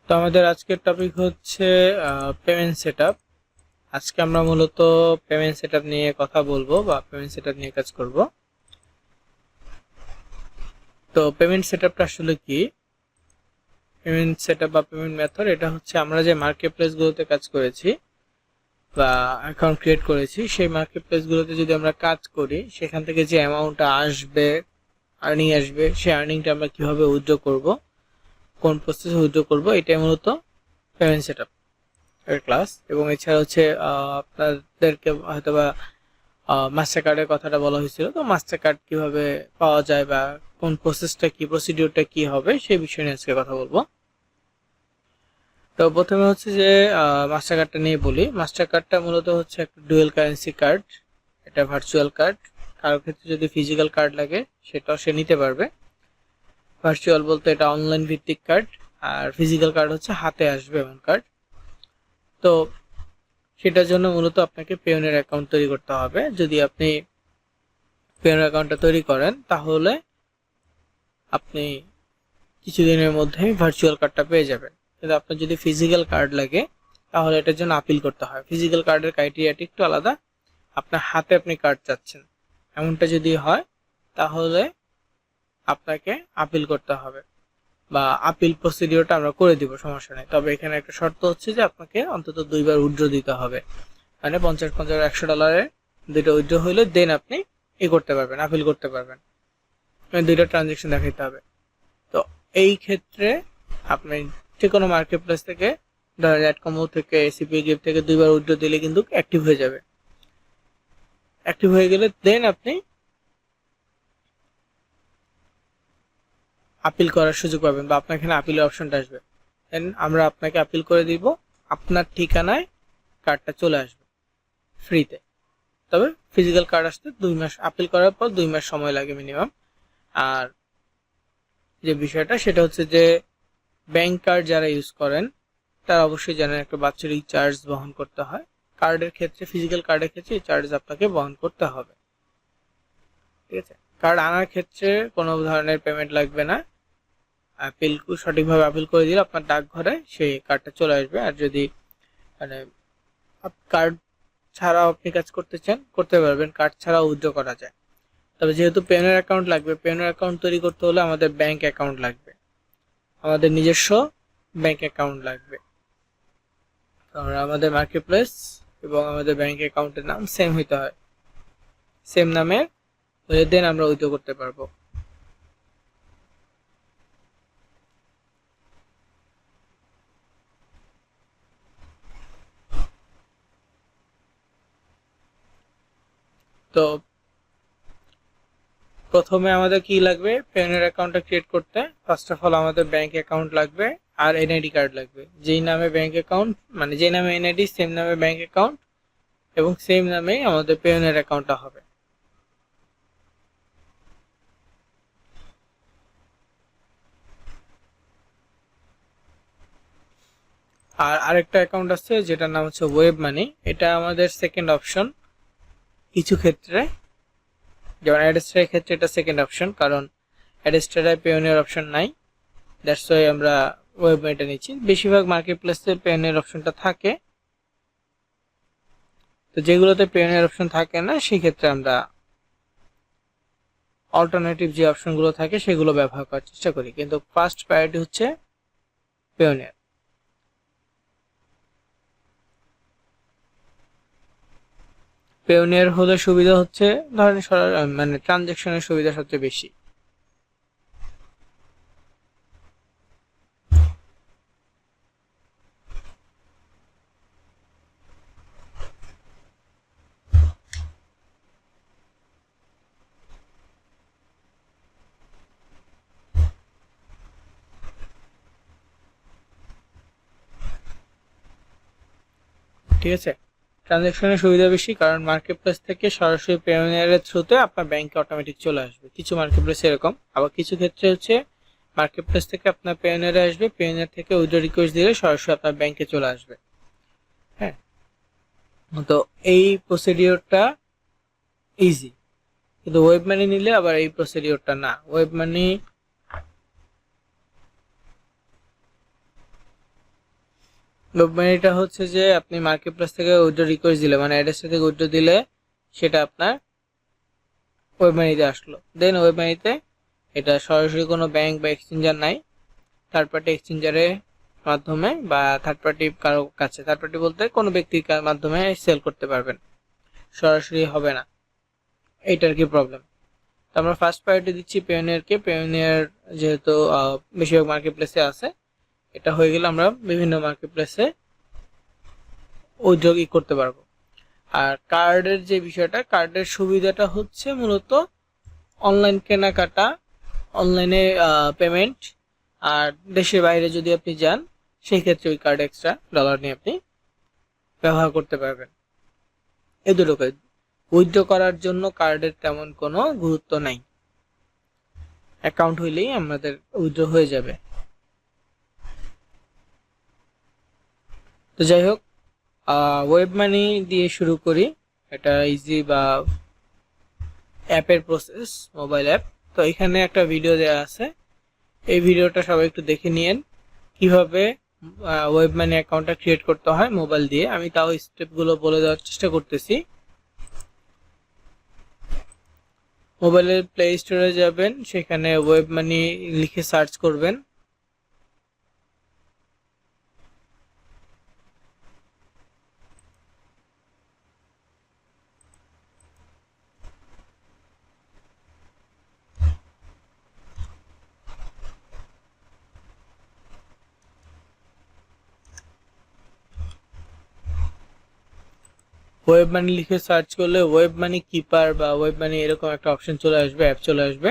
তো আমাদের আজকের টপিক হচ্ছে পেমেন্ট সেটআপ। আজকে আমরা মূলত পেমেন্ট সেটআপ নিয়ে কথা বলবো বা পেমেন্ট সেটআপ নিয়ে কাজ করব। তো পেমেন্ট সেটআপটা আসলে কি? পেমেন্ট সেটআপ বা পেমেন্ট মেথড এটা হচ্ছে আমরা যে মার্কেট প্লেসগুলোতে কাজ করেছি বা অ্যাকাউন্ট ক্রিয়েট করেছি, সেই মার্কেট প্লেসগুলোতে যদি আমরা কাজ করি, সেখান থেকে যে অ্যামাউন্টটা আসবে, আর্নিং আসবে, সেই আর্নিংটা আমরা কিভাবে উইথড্র করব, কোন প্রসেসে উইথড্র করব, এটাই মূলত পেমেন্ট সেটআপ এর ক্লাস। এবং এছাড়া হচ্ছে আপনাদেরকে হয়তোবা মাস্টার কার্ডের কথাটা বলা হয়েছিল। তো মাস্টার কার্ড কিভাবে পাওয়া যায় বা কোন প্রসেসটা কি, প্রসিডিওরটা কি হবে, সেই বিষয় নিয়ে আজকে কথা বলবো। তো প্রথমে হচ্ছে যে মাস্টার কার্ডটা নিয়ে বলি। মাস্টার কার্ডটা মূলত হচ্ছে একটা ডুয়েল কারেন্সি কার্ড। এটা ভার্চুয়াল কার্ড। কারোর ক্ষেত্রে যদি ফিজিক্যাল কার্ড লাগে সেটাও সে নিতে পারবে। ভার্চুয়াল বলতে এটা অনলাইন ভিত্তিক কার্ড, আর ফিজিক্যাল কার্ড হচ্ছে হাতে আসবে এমন কার্ড। তো সেটার জন্য মূলত আপনাকে পেওনিয়ার অ্যাকাউন্ট তৈরি করতে হবে। যদি আপনি পেওনিয়ার অ্যাকাউন্টটা তৈরি করেন, তাহলে আপনি কিছুদিনের মধ্যেই ভার্চুয়াল কার্ডটা পেয়ে যাবেন। কিন্তু আপনার যদি ফিজিক্যাল কার্ড লাগে, তাহলে এটার জন্য আপিল করতে হয়। ফিজিক্যাল কার্ডের ক্রাইটেরিয়াটি একটু আলাদা। আপনার হাতে আপনি কার্ড চাচ্ছেন, এমনটা যদি হয়, তাহলে আপনাকে আপিল করতে হবে বা আপিল প্রসিডিওরটা আমরা করে দিব, সমস্যা নেই। তবে এখানে একটা শর্ত হচ্ছে যে আপনাকে অন্তত 2বার উইথড্র দিতে হবে। মানে 50 $100 দুইটা উইথড্র হইলে দেন আপনি করতে পারবেন, আপিল করতে পারবেন। মানে 2টা ট্রানজেকশন দেখাইতে হবে। তো এই ক্ষেত্রে আপনি যে কোনো মার্কেট প্লেস থেকে, ধরেন অ্যাডকমো থেকে, এসিপি গিফট থেকে 2বার উইথড্র দিলে কিন্তু অ্যাক্টিভ হয়ে যাবে। অ্যাক্টিভ হয়ে গেলে দেন আপনি আপিল করার সুযোগ পাবেন বা আপনার এখানে আপিলের অপশনটা আসবে। দেন আমরা আপনাকে আপিল করে দিব, আপনার ঠিকানায় কার্ডটা চলে আসবে ফ্রিতে। তবে ফিজিক্যাল কার্ড আসতে 2 মাস, আপিল করার পর 2 মাস সময় লাগে মিনিমাম। আর যে বিষয়টা সেটা হচ্ছে যে ব্যাংক কার্ড যারা ইউজ করেন তারা অবশ্যই জানেন একটা বাৎসরিক চার্জ বহন করতে হয়। কার্ডের ক্ষেত্রে, ফিজিক্যাল কার্ডের ক্ষেত্রে এই চার্জ আপনাকে বহন করতে হবে। ঠিক আছে? কার্ড আনার ক্ষেত্রে কোনো ধরনের পেমেন্ট লাগবে না। আপিল সঠিকভাবে আপিল করে দিলে আপনার ডাকঘরে সেই কার্ডটা চলে আসবে। আর যদি মানে কার্ড ছাড়াও আপনি কাজ করতে চান, করতে পারবেন। কার্ড ছাড়াও উইথড্র করা যায়। তবে যেহেতু পেওনিয়ার অ্যাকাউন্ট লাগবে, পেওনিয়ার অ্যাকাউন্ট তৈরি করতে হলে আমাদের ব্যাংক অ্যাকাউন্ট লাগবে, আমাদের নিজস্ব ব্যাংক অ্যাকাউন্ট লাগবে। কারণ আমাদের মার্কেট প্লেস এবং আমাদের ব্যাংক অ্যাকাউন্টের নাম সেম হইতে হয়, সেম নামে হলে দেন আমরা উইথড্র করতে পারবো। তো প্রথমে আমাদের কি লাগবে? পেওনিয়ার অ্যাকাউন্টটা ক্রিয়েট করতে ফার্স্ট অফ অল আমাদের ব্যাংক অ্যাকাউন্ট লাগবে আর এনআইডি কার্ড লাগবে। যেই নামে ব্যাংক অ্যাকাউন্ট, মানে যেই নামে এনআইডি, সেম নামে ব্যাংক অ্যাকাউন্ট এবং সেম নামেই আমাদের পেওনিয়ার অ্যাকাউন্টটা হবে। আর আরেকটা অ্যাকাউন্ট আছে যেটার নাম হচ্ছে ওয়েব মানি। এটা আমাদের সেকেন্ড অপশন কিছু ক্ষেত্রে, যেমন অ্যাডস্টারের ক্ষেত্রে এটা সেকেন্ড অপশন, কারণ অ্যাডস্টারে পেওনিয়ার অপশন নাই। দ্যাটস ওয়াই আমরা ওয়েব মানিটা নিচ্ছি। বেশিরভাগ মার্কেট প্লেসে পেওনিয়ার অপশনটা থাকে। তো যেগুলোতে পেওনিয়ার অপশন থাকে না, সেই ক্ষেত্রে আমরা অল্টারনেটিভ যে অপশনগুলো থাকে সেগুলো ব্যবহার করার চেষ্টা করি, কিন্তু ফার্স্ট প্রায়োরিটি হচ্ছে পেওনিয়ার। পেওনিয়ার হলে সুবিধা হচ্ছে, ধরেন মানে ট্রানজ্যাকশনের সুবিধা সবচেয়ে বেশি। ঠিক আছে? ট্রানজ্যাকশনের সুবিধা বেশি, কারণ মার্কেট প্লেস থেকে সরাসরি পেওনিয়ারের থ্রুতে আপনার ব্যাংকে অটোমেটিক চলে আসবে। কিছু মার্কেট প্লেস এরকম, আবার কিছু ক্ষেত্রে হচ্ছে মার্কেট প্লেস থেকে আপনার পেওনিয়ারে আসবে, পেওনিয়ার থেকে উইথড্র রিকোয়েস্ট দিলে সরাসরি আপনার ব্যাংকে চলে আসবে। হ্যাঁ, তো এই প্রসিডিওরটা ইজি। কিন্তু ওয়েব মানি নিলে আবার এই প্রসিডিওরটা না। ওয়েব মানিটা হচ্ছে যে আপনি মার্কেট প্লেস থেকে উইথড্র রিকোয়েস্ট দিলে, মানে অ্যাড্রেস থেকে উইথড্র দিলে সেটা আপনার ওয়েব মানিতে আসলো। দেন ওয়েব মানিতে এটা সরাসরি কোনো ব্যাংক বা এক্সচেঞ্জার নাই, থার্ড পার্টি এক্সচেঞ্জারের মাধ্যমে বা থার্ড পার্টি কারো কাছে, থার্ড পার্টি বলতে কোনো ব্যক্তির মাধ্যমে সেল করতে পারবেন, সরাসরি হবে না। এইটার কি প্রবলেম। তো আমরা ফার্স্ট প্রায়োরিটি দিচ্ছি পেওনিয়ারকে। পেওনিয়ার যেহেতু বেশিরভাগ মার্কেট প্লেসে আছে, এটা হয়ে গেলে আমরা বিভিন্ন মার্কেট প্লেসে উদ্যোগী করতে পারবো। আর কার্ডের যে বিষয়টা, কার্ডের সুবিধাটা হচ্ছে মূলত অনলাইন কেনাকাটা, অনলাইনে পেমেন্ট, আর দেশের বাইরে যদি আপনি যান সেই ক্ষেত্রে ওই কার্ড এক্সট্রা ডলার নিয়ে আপনি ব্যবহার করতে পারবেন। এই দুটোকে উইথড্র করার জন্য কার্ডের তেমন কোনো গুরুত্ব নাই, অ্যাকাউন্ট হইলেই আমাদের উইথড্র হয়ে যাবে। তো যাই হোক, ওয়েব মানি দিয়ে শুরু করি। এটা ইজি বা অ্যাপের প্রসেস, মোবাইল অ্যাপ। তো এখানে একটা ভিডিও দেওয়া আছে, এই ভিডিওটা সবাই একটু দেখে নিয়েন কিভাবে ওয়েব মানি অ্যাকাউন্টটা ক্রিয়েট করতে হয় মোবাইল দিয়ে। আমি তাও স্টেপগুলো বলে দেওয়ার চেষ্টা করতেছি। মোবাইলের প্লে স্টোরে যাবেন, সেখানে ওয়েব মানি লিখে সার্চ করবেন। ওয়েব মানি লিখে সার্চ করলে ওয়েব মানি কিপার বা ওয়েব মানি এরকম একটা অপশন চলে আসবে, অ্যাপ চলে আসবে।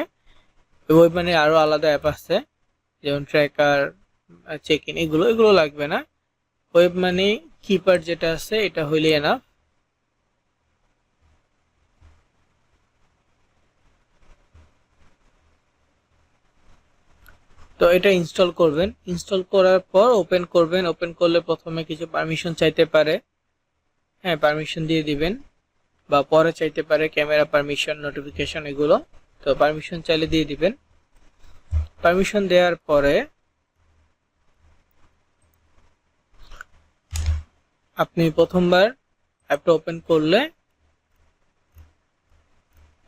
ওয়েব মানির আরো আলাদা অ্যাপ আছে, যেমন ট্র্যাকার, চেক ইন, এগুলো এগুলো লাগবে না। ওয়েব মানি কিপার যেটা আছে এটা হইলে এনাফ। তো এটা ইনস্টল করবেন, ইনস্টল করার পর ওপেন করবেন। ওপেন করলে প্রথমে কিছু পারমিশন চাইতে পারে, হ্যাঁ পারমিশন দিয়ে দিবেন, বা পরে চাইতে পারে ক্যামেরা পারমিশন, নোটিফিকেশন, এগুলো। তো পারমিশন চাইলে দিয়ে দিবেন। পারমিশন দেওয়ার পরে আপনি প্রথমবার অ্যাপটা ওপেন করলে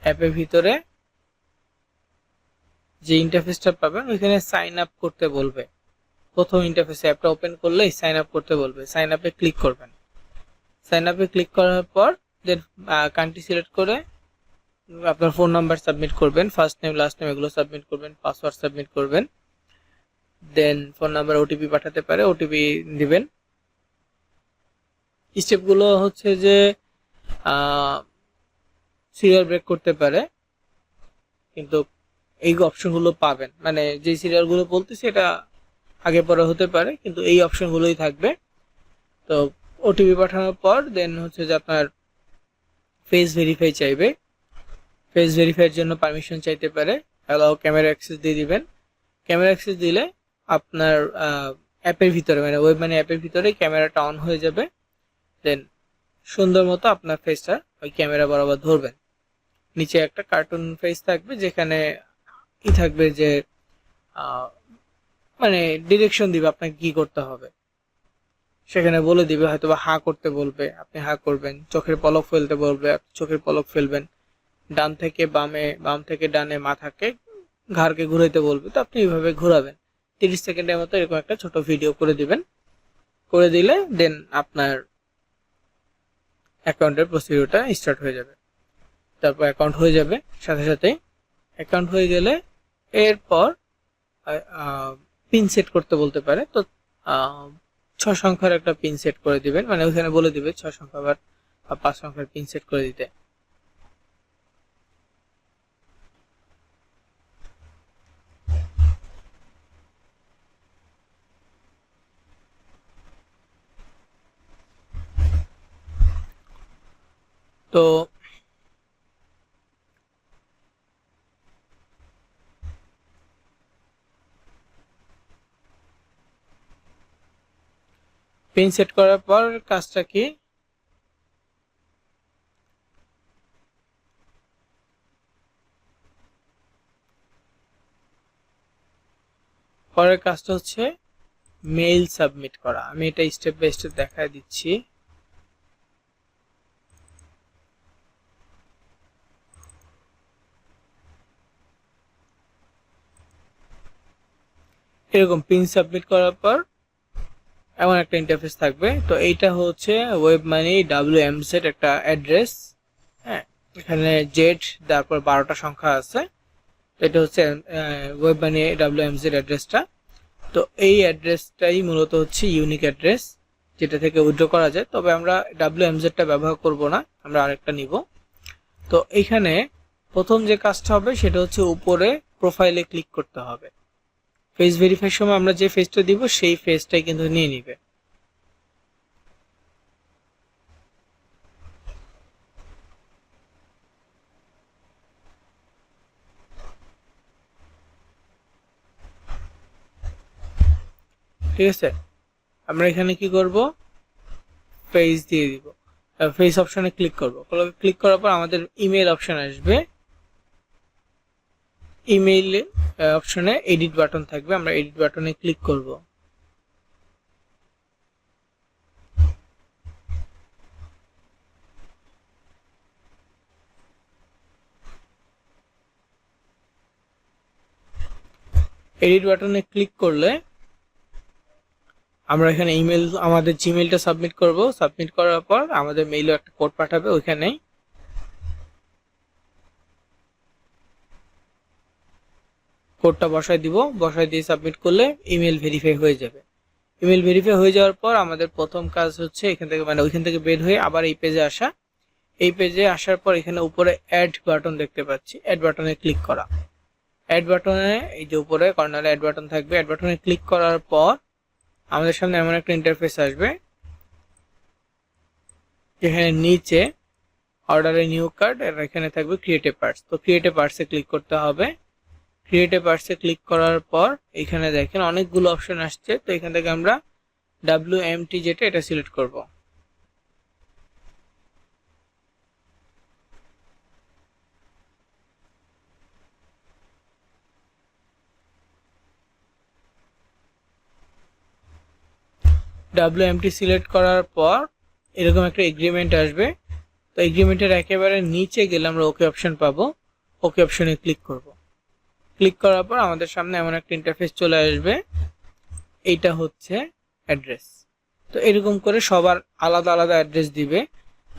অ্যাপের ভিতরে যে ইন্টারফেসটা পাবেন ওইখানে সাইন আপ করতে বলবে। প্রথম ইন্টারফেসে অ্যাপটা ওপেন করলেই সাইন আপ করতে বলবে, সাইন আপে ক্লিক করবেন। সাইন আপে ক্লিক করার পর দেন কান্ট্রি সিলেক্ট করে আপনার ফোন নাম্বার সাবমিট করবেন, ফার্স্ট নেম লাস্ট নেম এগুলো সাবমিট করবেন, পাসওয়ার্ড সাবমিট করবেন। দেন ফোন নাম্বার ওটিপি পাঠাতে পারে, ওটিপি দিবেন। স্টেপগুলো হচ্ছে যে সিরিয়াল ব্রেক করতে পারে, কিন্তু এই অপশনগুলো পাবেন, মানে যে সিরিয়ালগুলো বলতেছি এটা আগে পরে হতে পারে, কিন্তু এই অপশনগুলোই থাকবে। তো ওটিপি পাঠানোর পর দেন হচ্ছে যে আপনার ফেস ভেরিফাই চাইবে, ফেস ভেরিফাইয়ের জন্য পারমিশন চাইতে পারে, অ্যালাউ ক্যামেরা অ্যাক্সেস দিয়ে দিবেন। ক্যামেরা অ্যাক্সেস দিলে আপনার অ্যাপের ভিতরে, মানে ওয়েব মানে অ্যাপের ভিতরে ক্যামেরাটা অন হয়ে যাবে। দেন সুন্দর মতো আপনার ফেসটা ওই ক্যামেরা বরাবর ধরবেন। নিচে একটা কার্টুন ফেস থাকবে, যেখানে কি থাকবে যে মানে ডিরেকশন দিবে আপনাকে কি করতে হবে, সেখানে বলে দিবে, হয়তো বা হা করতে বলবে, আপনি হা করবেন। চোখের পলক ফেলতে বলবে, আপনি চোখের পলক ফেলবেন। ডান থেকে বামে, বাম থেকে ডানে মাথাকে, ঘাড়কে ঘুরাইতে বলবে, তো আপনি এইভাবে ঘোরাবেন। 30 সেকেন্ডের মতো এরকম একটা ছোট ভিডিও করে দিবেন। করে দিলে দেন আপনার অ্যাকাউন্টের প্রসিডিউরটা স্টার্ট হয়ে যাবে। তারপর অ্যাকাউন্ট হয়ে যাবে সাথে সাথেই। অ্যাকাউন্ট হয়ে গেলে এরপর পিন সেট করতে বলতে পারে। তো 6 সংখ্যার একটা পিন সেট করে দিবেন, মানে ওখানে বলে দিবে 6 সংখ্যা বা 5 সংখ্যার পিন সেট করে দিতে। তো পিন সেট করার পর কাজটা কি, পরের কাজটা হচ্ছে মেইল সাবমিট করা। আমি এটা স্টেপ বাই স্টেপ দেখায় দিচ্ছি। এরকম পিন সাবমিট করার পর এমন একটা ইন্টারফেস থাকবে। তো এইটা হচ্ছে ওয়েব মানি WMZ একটা অ্যাড্রেস। হ্যাঁ, এখানে জেড তারপর 12টা সংখ্যা আছে। এটা হচ্ছে ওয়েব মানি WMZ অ্যাড্রেসটা। তো এই অ্যাড্রেসটাই মূলত হচ্ছে ইউনিক অ্যাড্রেস, যেটা থেকে উইথড্র করা যায়। তবে আমরা WMZটা ব্যবহার করব না, আমরা আরেকটা নিব। তো এইখানে প্রথম যে কাজটা হবে সেটা হচ্ছে উপরে প্রোফাইলে ক্লিক করতে হবে। ফেস ভেরিফাইয়ের সময় আমরা যে ফেসটা দিব সেই ফেসটাই কিন্তু নিয়ে নিবে। ঠিক আছে, আমরা এখানে কি করব, ফেস দিয়ে দিব, ফেস অপশনে ক্লিক করব। ক্লিক করার পর আমাদের ইমেল অপশন আসবে। ইমেইল অপশনে এডিট বাটন থাকবে, আমরা এডিট বাটনে ক্লিক করব। এডিট বাটনে ক্লিক করলে আমরা এখানে ইমেল, আমাদের জিমেইলটা সাবমিট করব। সাবমিট করার পর আমাদের মেইলে একটা কোড পাঠাবে, ওইখানেই কোডটা বসাই দিব। বসাই দিয়ে সাবমিট করলে ইমেল ভেরিফাই হয়ে যাবে। ইমেল ভেরিফাই হয়ে যাওয়ার পর আমাদের প্রথম কাজ হচ্ছে এখান থেকে, মানে ওইখান থেকে বের হয়ে আবার এই পেজে আসা। এই পেজে আসার পর এখানে উপরে অ্যাড বাটন দেখতে পাচ্ছি, অ্যাড বাটনে ক্লিক করা। অ্যাড বাটনে এই যে উপরে কর্নারে অ্যাড বাটন থাকবে, অ্যাড বাটনে ক্লিক করার পর আমাদের সামনে এমন একটা ইন্টারফেস আসবে, যেখানে নিচে অর্ডারে নিউ কার্ড আর এখানে থাকবে ক্রিয়েটিভ পার্টস। তো ক্রিয়েটিভ পার্টসে ক্লিক করতে হবে। ক্রিয়েটিভ পার্টসে ক্লিক করার পর এখানে দেখেন অনেকগুলো অপশন আসছে। তো এখান থেকে আমরা WMT যেটা, এটা সিলেক্ট করব। WMT সিলেক্ট করার পর এরকম একটা এগ্রিমেন্ট আসবে। তো এগ্রিমেন্টের একেবারে নিচে গেলে আমরা ওকে অপশন পাবো, ওকে অপশনে ক্লিক করব। ক্লিক করার পর আমাদের সামনে এমন একটা ইন্টারফেস চলে আসবে, এইটা হচ্ছে অ্যাড্রেস। তো এরকম করে সবার আলাদা আলাদা অ্যাড্রেস দিবে।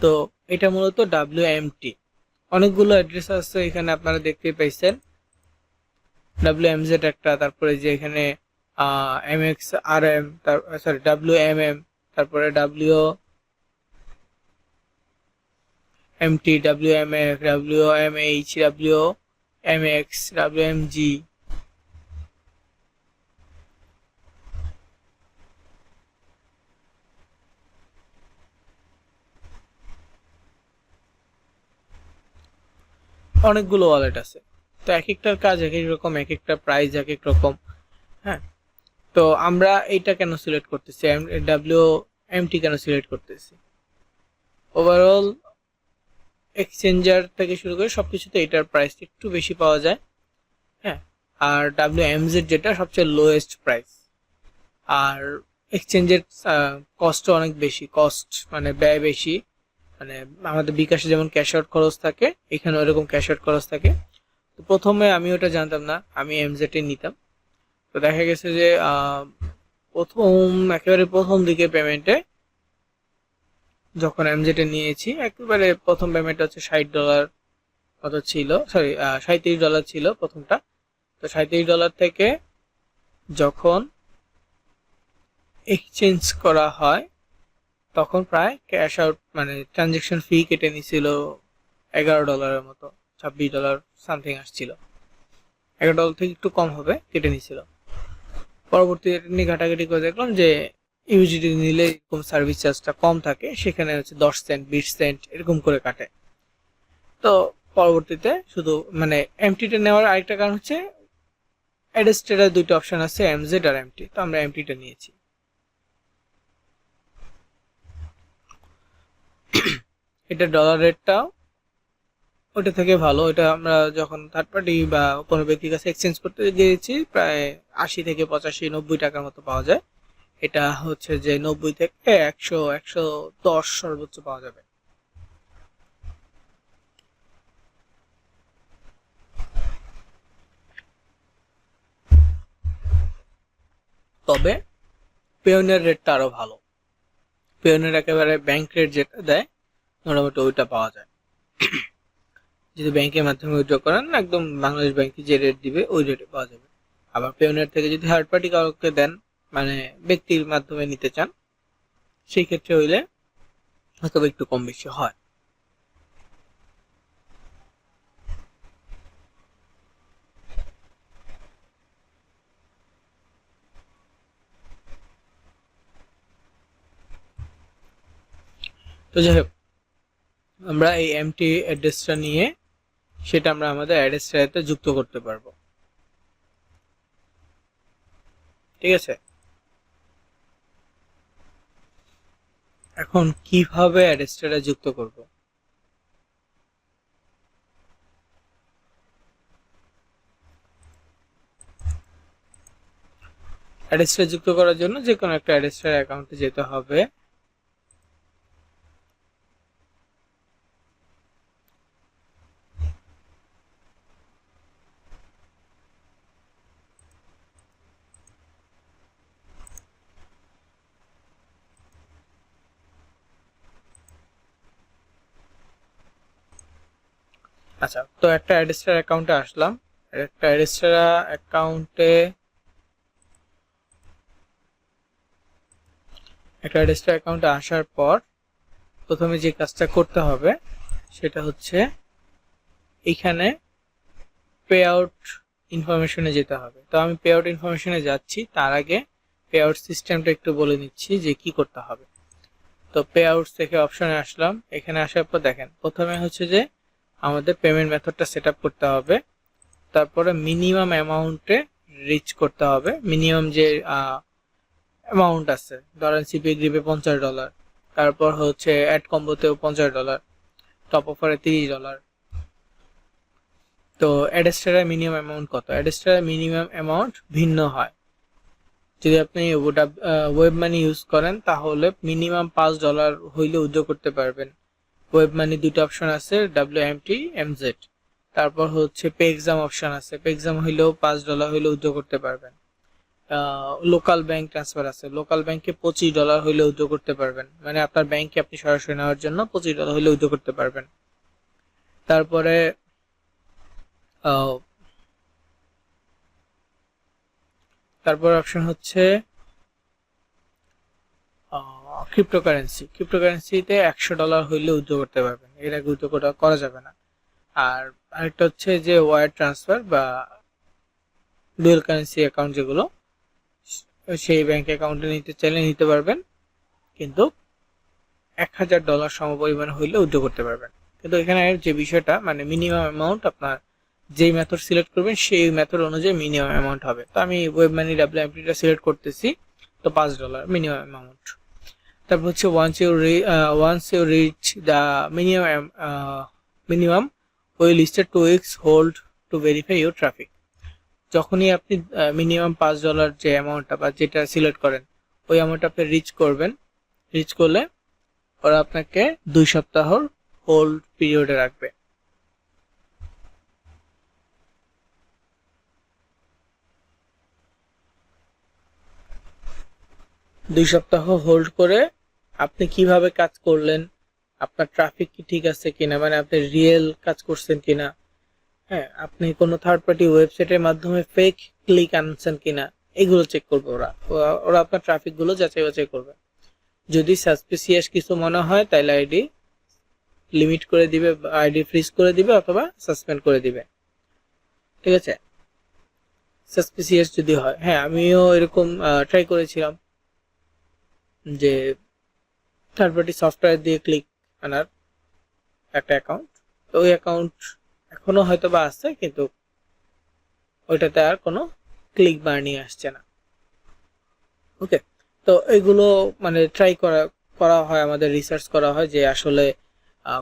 তো এটা মূলত WMT। অনেকগুলো অ্যাড্রেস আছে এখানে, আপনারা দেখতেই পাইছেন। WMZ একটা, তারপরে যে এখানে MXRM, সরি WMM, তারপরে WMT, WMF, WMH, WMX, WMG। অনেকগুলো ওয়ালেট আছে। তো এক একটার কাজ এক এক রকম, এক একটা প্রাইস এক এক রকম। হ্যাঁ, তো আমরা এইটা কেন সিলেক্ট করতেছি, WMT কেন সিলেক্ট করতেছি, ওভারঅল এক্সচেঞ্জার থেকে শুরু করে সবকিছুতে এটার প্রাইস একটু বেশি পাওয়া যায়। হ্যাঁ, আর WMZ যেটা সবচেয়ে লোয়েস্ট প্রাইস। আর এক্সচেঞ্জের কস্ট অনেক বেশি, কস্ট মানে ব্যয় বেশি। মানে আমাদের বিকাশে যেমন ক্যাশ আউট খরচ থাকে, এখানে ওরকম ক্যাশ আউট খরচ থাকে। তো প্রথমে আমি ওটা জানতাম না, আমি MZ নিতাম। তো দেখা গেছে যে একেবারে প্রথম দিকে পেমেন্টে যখন MZ নিয়েছি, একেবারে প্রথম পেমেন্ট হচ্ছে $60 মতো ছিল, সরি $37 ছিল প্রথমটা। তো $37 থেকে যখন এক্সচেঞ্জ করা হয় তখন প্রায় ক্যাশ আউট মানে ট্রানজেকশন ফি কেটে নিছিল $11 মতো, $26 সামথিং আসছিল। $11 থেকে একটু কম হবে, কেটে নিছিল। পরবর্তীতে নিয়ে ঘাটাঘাটি করে দেখলাম যে ইউজিডি নিলে এরকম সার্ভিস চার্জটা কম থাকে, সেখানে হচ্ছে 10 সেন্ট 20 সেন্ট এরকম করে কাটে। তো পরবর্তীতে শুধু মানে MT-টা নেওয়ার আরেকটা কারণ হচ্ছে অ্যাডেস্টেডের দুইটা অপশন আছে, MZ আর MT। তো আমরা MT-টা নিয়েছি। এটা ডলার রেটটাও ওটা থেকে ভালো। এটা আমরা যখন থার্ড পার্টি বা কোনো ব্যক্তির কাছে এক্সচেঞ্জ করতে গিয়েছি প্রায় 80 থেকে 85 90 টাকার মতো পাওয়া যায়। এটা হচ্ছে যে 90 থেকে 100-110 সর্বোচ্চ পাওয়া যাবে। তবে পেওনিয়ার রেটটা আরো ভালো। পেওনিয়ার একেবারে ব্যাংক রেট যেটা দেয় মোটামুটি ওইটা পাওয়া যায়। যদি ব্যাংকের মাধ্যমে উইথড্র করেন একদম বাংলাদেশ ব্যাংকে যে রেট দিবে ওই রেটে পাওয়া যাবে। আবার পেওনিয়ার থেকে যদি থার্ড পার্টি কাউকে দেন, মানে ব্যক্তির মাধ্যমে নিতে চান, সেই ক্ষেত্রে হইলে হয়তো একটু কম বেশি হয়। তো যাই হোক, আমরা এই এমটি অ্যাড্রেসটা নিয়ে সেটা আমরা আমাদের অ্যাড্রেসটাতে যুক্ত করতে পারবো। ঠিক আছে, এখন কিভাবে অ্যাড্রেসটা যুক্ত করব? অ্যাড্রেসটা যুক্ত করার জন্য যে কোনো একটা অ্যাড্রেসটার অ্যাকাউন্টে যেতে হবে। আচ্ছা, তো একটা অ্যাড্রেসটার অ্যাকাউন্টে আসলাম। একটা অ্যাড্রেসটার অ্যাকাউন্টে আসার পর প্রথমে যে কাজটা করতে হবে সেটা হচ্ছে এইখানে পে আউট ইনফরমেশনে যেতে হবে। তো আমি পে আউট ইনফরমেশনে যাচ্ছি, তার আগে পে আউট সিস্টেমটা একটু বলে নিচ্ছি যে কি করতে হবে। তো পে আউট থেকে অপশনে আসলাম। এখানে আসার পর দেখেন প্রথমে হচ্ছে যে আমাদের পেমেন্ট মেথডটা সেট আপ করতে হবে, তারপরে মিনিমাম অ্যামাউন্টে রিচ করতে হবে। মিনিমাম যে অ্যামাউন্ট আছে, ধরেন সিপি গ্রিপে $50, তারপর হচ্ছে অ্যাড কম্বোতেও $50, টপ অফারে $30। তো অ্যাডেস্টারের মিনিমাম অ্যামাউন্ট কত? অ্যাডেস্টারের মিনিমাম অ্যামাউন্ট ভিন্ন হয়। যদি আপনি ওয়েব মানি ইউজ করেন তাহলে মিনিমাম $5 হইলে উইথড্র করতে পারবেন। ওয়েব মানি দুটো অপশন আছে, WMT, MZ। তারপর হচ্ছে পে এক্সাম অপশন আছে, পে এক্সাম হইলেও $5 হইলে উইথড্র করতে পারবেন। লোকাল ব্যাংক ট্রান্সফার আছে, লোকাল ব্যাংকে $25 হইলে উইথড্র করতে পারবেন, মানে আপনার ব্যাংকে আপনি সরাসরি নেওয়ার জন্য $25 হইলে উইথড্র করতে পারবেন। তারপরে অপশন হচ্ছে ক্রিপ্টোকারেন্সিতে $100 হইলে উইথড্র করতে পারবেন, এর আগে উইথড্র করা যাবে না। আর আরেকটা হচ্ছে যে ওয়ার ট্রান্সফার বা ডুয়াল কারেন্সি অ্যাকাউন্ট, যেগুলো সেই ব্যাংক অ্যাকাউন্টে নিতে চাইলে নিতে পারবেন, কিন্তু $1000 সমপরিমাণ হইলে উইথড্র করতে পারবেন। কিন্তু এখানে যে বিষয়টা, মানে মিনিমাম অ্যামাউন্ট আপনার যেই মেথড সিলেক্ট করবেন সেই মেথড অনুযায়ী মিনিমাম অ্যামাউন্ট হবে। তো আমি ওয়েব মানি WMT-টা সিলেক্ট করতেছি, তো $5 মিনিমাম অ্যামাউন্ট। তারপর হচ্ছে once you reach the minimum we listed 2 weeks hold to verify your traffic। যখনই আপনি মিনিমাম $5 যে অ্যামাউন্টটা বা যেটা সিলেক্ট করেন ওই অ্যামাউন্ট আপনি রিচ করবেন, রিচ করলে ওরা আপনাকে 2 সপ্তাহর হোল্ড পিরিয়ডে রাখবে। দুই সপ্তাহ হোল্ড করে আপনি কিভাবে কাজ করলেন, আপনার ট্রাফিক কি ঠিক আছে কিনা, মানে আপনি রিয়েল কাজ করছেন কিনা, হ্যাঁ, আপনি কোনো থার্ড পার্টি ওয়েবসাইটের মাধ্যমে ফেক ক্লিক আনছেন কিনা, এগুলো চেক করবে ওরা আপনার ট্রাফিক গুলো যাচাই বাছাই করবে। যদি সাসপিসিয়াস কিছু মনে হয় তাহলে আইডি লিমিট করে দিবে, আইডি ফ্রিজ করে দিবে অথবা সাসপেন্ড করে দিবে। ঠিক আছে, সাসপিসিয়াস যদি হয়। হ্যাঁ, আমিও এরকম ট্রাই করেছিলাম যে থার্ড পার্টি সফটওয়্যার দিয়ে ক্লিক আনার একটা অ্যাকাউন্ট, তো ওই অ্যাকাউন্ট এখনো হয়তো বা আছে, কিন্তু ওইটাতে আর কোনো ক্লিক বার্নিং আসছে না। ওকে, তো এগুলো মানে ট্রাই করা হয়, আমাদের রিসার্চ করা হয় যে আসলে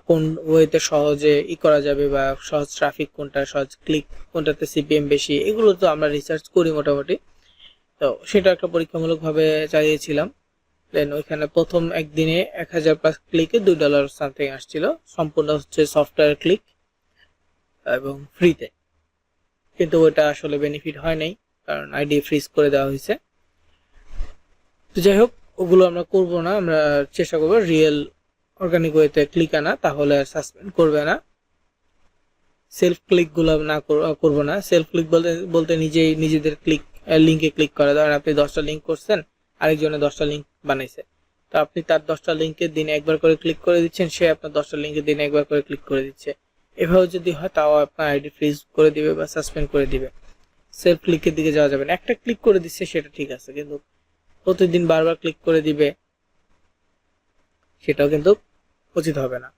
কোন ওয়েতে সহজে করা যাবে বা সহজ ট্রাফিক কোনটা, সহজ ক্লিক কোনটাতে সিপিএম বেশি, এগুলো তো আমরা রিসার্চ করি মোটামুটি। তো সেটা একটা পরীক্ষামূলকভাবে চালিয়েছিলাম। দেন ওইখানে প্রথম একদিনে 1000+ ক্লিকে $2 সামথিং আসছিল, সম্পূর্ণ হচ্ছে সফটওয়্যার ক্লিক এবং ফ্রিতে। কিন্তু ওটা আসলে বেনিফিট হয় নাই, কারণ আইডি ফ্রিজ করে দেওয়া হয়েছে। তো যাই হোক, ওগুলো আমরা করব না, আমরা চেষ্টা করবো রিয়েল অর্গানিক ওয়েতে ক্লিক আনা, তাহলে সাসপেন্ড করবে না। সেলফ ক্লিক গুলো না করবো না। সেলফ ক্লিক বলতে নিজেদের ক্লিক লিঙ্কে ক্লিক করা। ধরেন আপনি 10টা লিঙ্ক করছেন, আরেকজনে 10টা লিঙ্ক বানাইছে, তো আপনি তার 10টা লিঙ্কের দিনে একবার করে ক্লিক করে দিচ্ছেন, সে আপনার 10টা লিঙ্কের দিনে একবার করে ক্লিক করে দিচ্ছে। এভাবে যদি হয় তাও আপনার আইডি ফ্রিজ করে দিবে বা সাসপেন্ড করে দিবে। সেলফ ক্লিকের দিকে যাওয়া যাবে না। একটা ক্লিক করে দিচ্ছে সেটা ঠিক আছে, কিন্তু প্রতিদিন বারবার ক্লিক করে দিবে, সেটাও কিন্তু উচিত হবে না।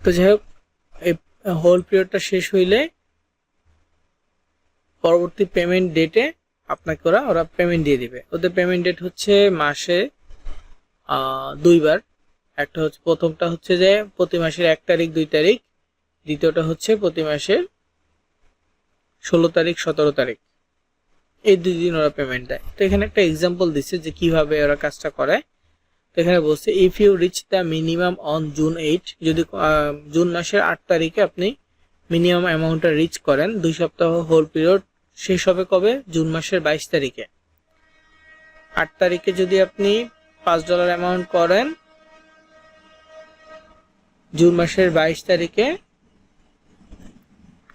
তো যাই হোক, এই হোল পিরিয়ডটা শেষ হইলে পরবর্তী পেমেন্ট ডেটে আপনাকে ওরা পেমেন্ট দিয়ে দিবে। ওদের পেমেন্ট ডেট হচ্ছে মাসে 2বার। একটা হচ্ছে, প্রথমটা হচ্ছে যে প্রতি মাসের 1 তারিখ 2 তারিখ, দ্বিতীয়টা হচ্ছে প্রতি মাসের 16 তারিখ 17 তারিখ। এই 2 দিন ওরা পেমেন্ট দেয়। তো এখানে একটা এক্সাম্পল দিচ্ছে যে কিভাবে ওরা কাজটা করে। তো এখানে বলছে, if you reach the minimum on June 8, যদি জুন মাসের 8 তারিখে আপনি মিনিমাম অ্যামাউন্টটা রিচ করেন, 2 সপ্তাহ হোল পিরিয়ড শেষ হবে কবে? জুন মাসের 22 তারিখে। 8 তারিখে যদি আপনি $5 অ্যামাউন্ট করেন, জুন মাসের 22 তারিখে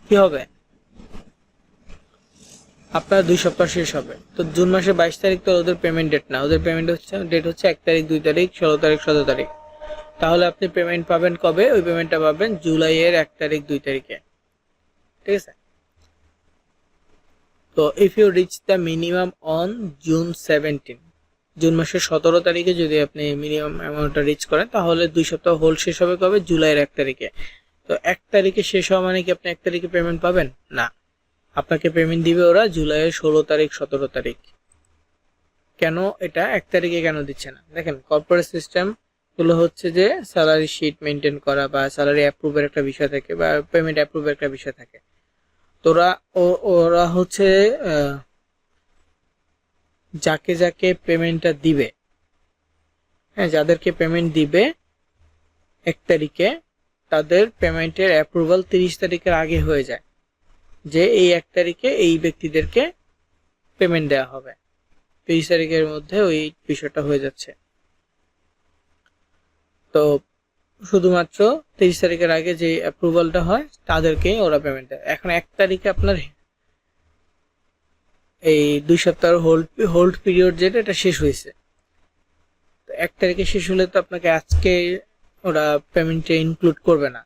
কি হবে? আপনার 2 সপ্তাহ শেষ হবে। তো জুন মাসের 22 তারিখ তো ওদের পেমেন্ট ডেট না, ওদের পেমেন্ট ডেট হচ্ছে 1 তারিখ 2 তারিখ 16 তারিখ 17 তারিখ। তাহলে আপনি পেমেন্ট পাবেন কবে? ওই পেমেন্টটা পাবেন জুলাইয়ের 1 তারিখ 2 তারিখে। ঠিক আছে? তো if you reach the minimum on June 17, June মাসের 17 তারিখে যদি আপনি মিনিমাম অ্যামাউন্টটা রিচ করেন, তাহলে 2 সপ্তাহ হোল শেষ হবে কবে? জুলাইয়ের 1 তারিখে। তো 1 তারিখে শেষ হওয়া মানে কি আপনি 1 তারিখে পেমেন্ট পাবেন? না, আপনাকে পেমেন্ট দিবে ওরা জুলাইয়ের 16 তারিখ 17 তারিখ। কেন এটা 1 তারিখে কেন দিচ্ছে না? দেখেন, কর্পোরেট সিস্টেম গুলো হচ্ছে যে স্যালারি শিট মেনটেন করা বা স্যালারি অ্যাপ্রুভের একটা বিষয় থাকে বা পেমেন্ট অ্যাপ্রুভের একটা বিষয় থাকে। তো ওরা হচ্ছে যাকে যাকে পেমেন্টটা দিবে, হ্যাঁ, যাদেরকে পেমেন্ট দিবে 1 তারিখে, তাদের পেমেন্টের অ্যাপ্রুভাল 30 তারিখের আগে হয়ে যায়, যে এই 1 তারিখে এই ব্যক্তিদেরকে পেমেন্ট দেওয়া হবে। 30 তারিখের মধ্যে ওই বিষয়টা হয়ে যাচ্ছে। তো শুধুমাত্র 30 তারিখের আগে যে অ্যাপ্রুভালটা হয় তাদেরকেই ওরা পেমেন্ট দেয়। এখন 1 তারিখে আপনার এই 2 সপ্তাহের হোল্ড পিরিয়ড যেটা, এটা শেষ হয়েছে। তো 1 তারিখে শেষ হলে তো আপনাকে আজকে ওরা পেমেন্টে ইনক্লুড করবে না,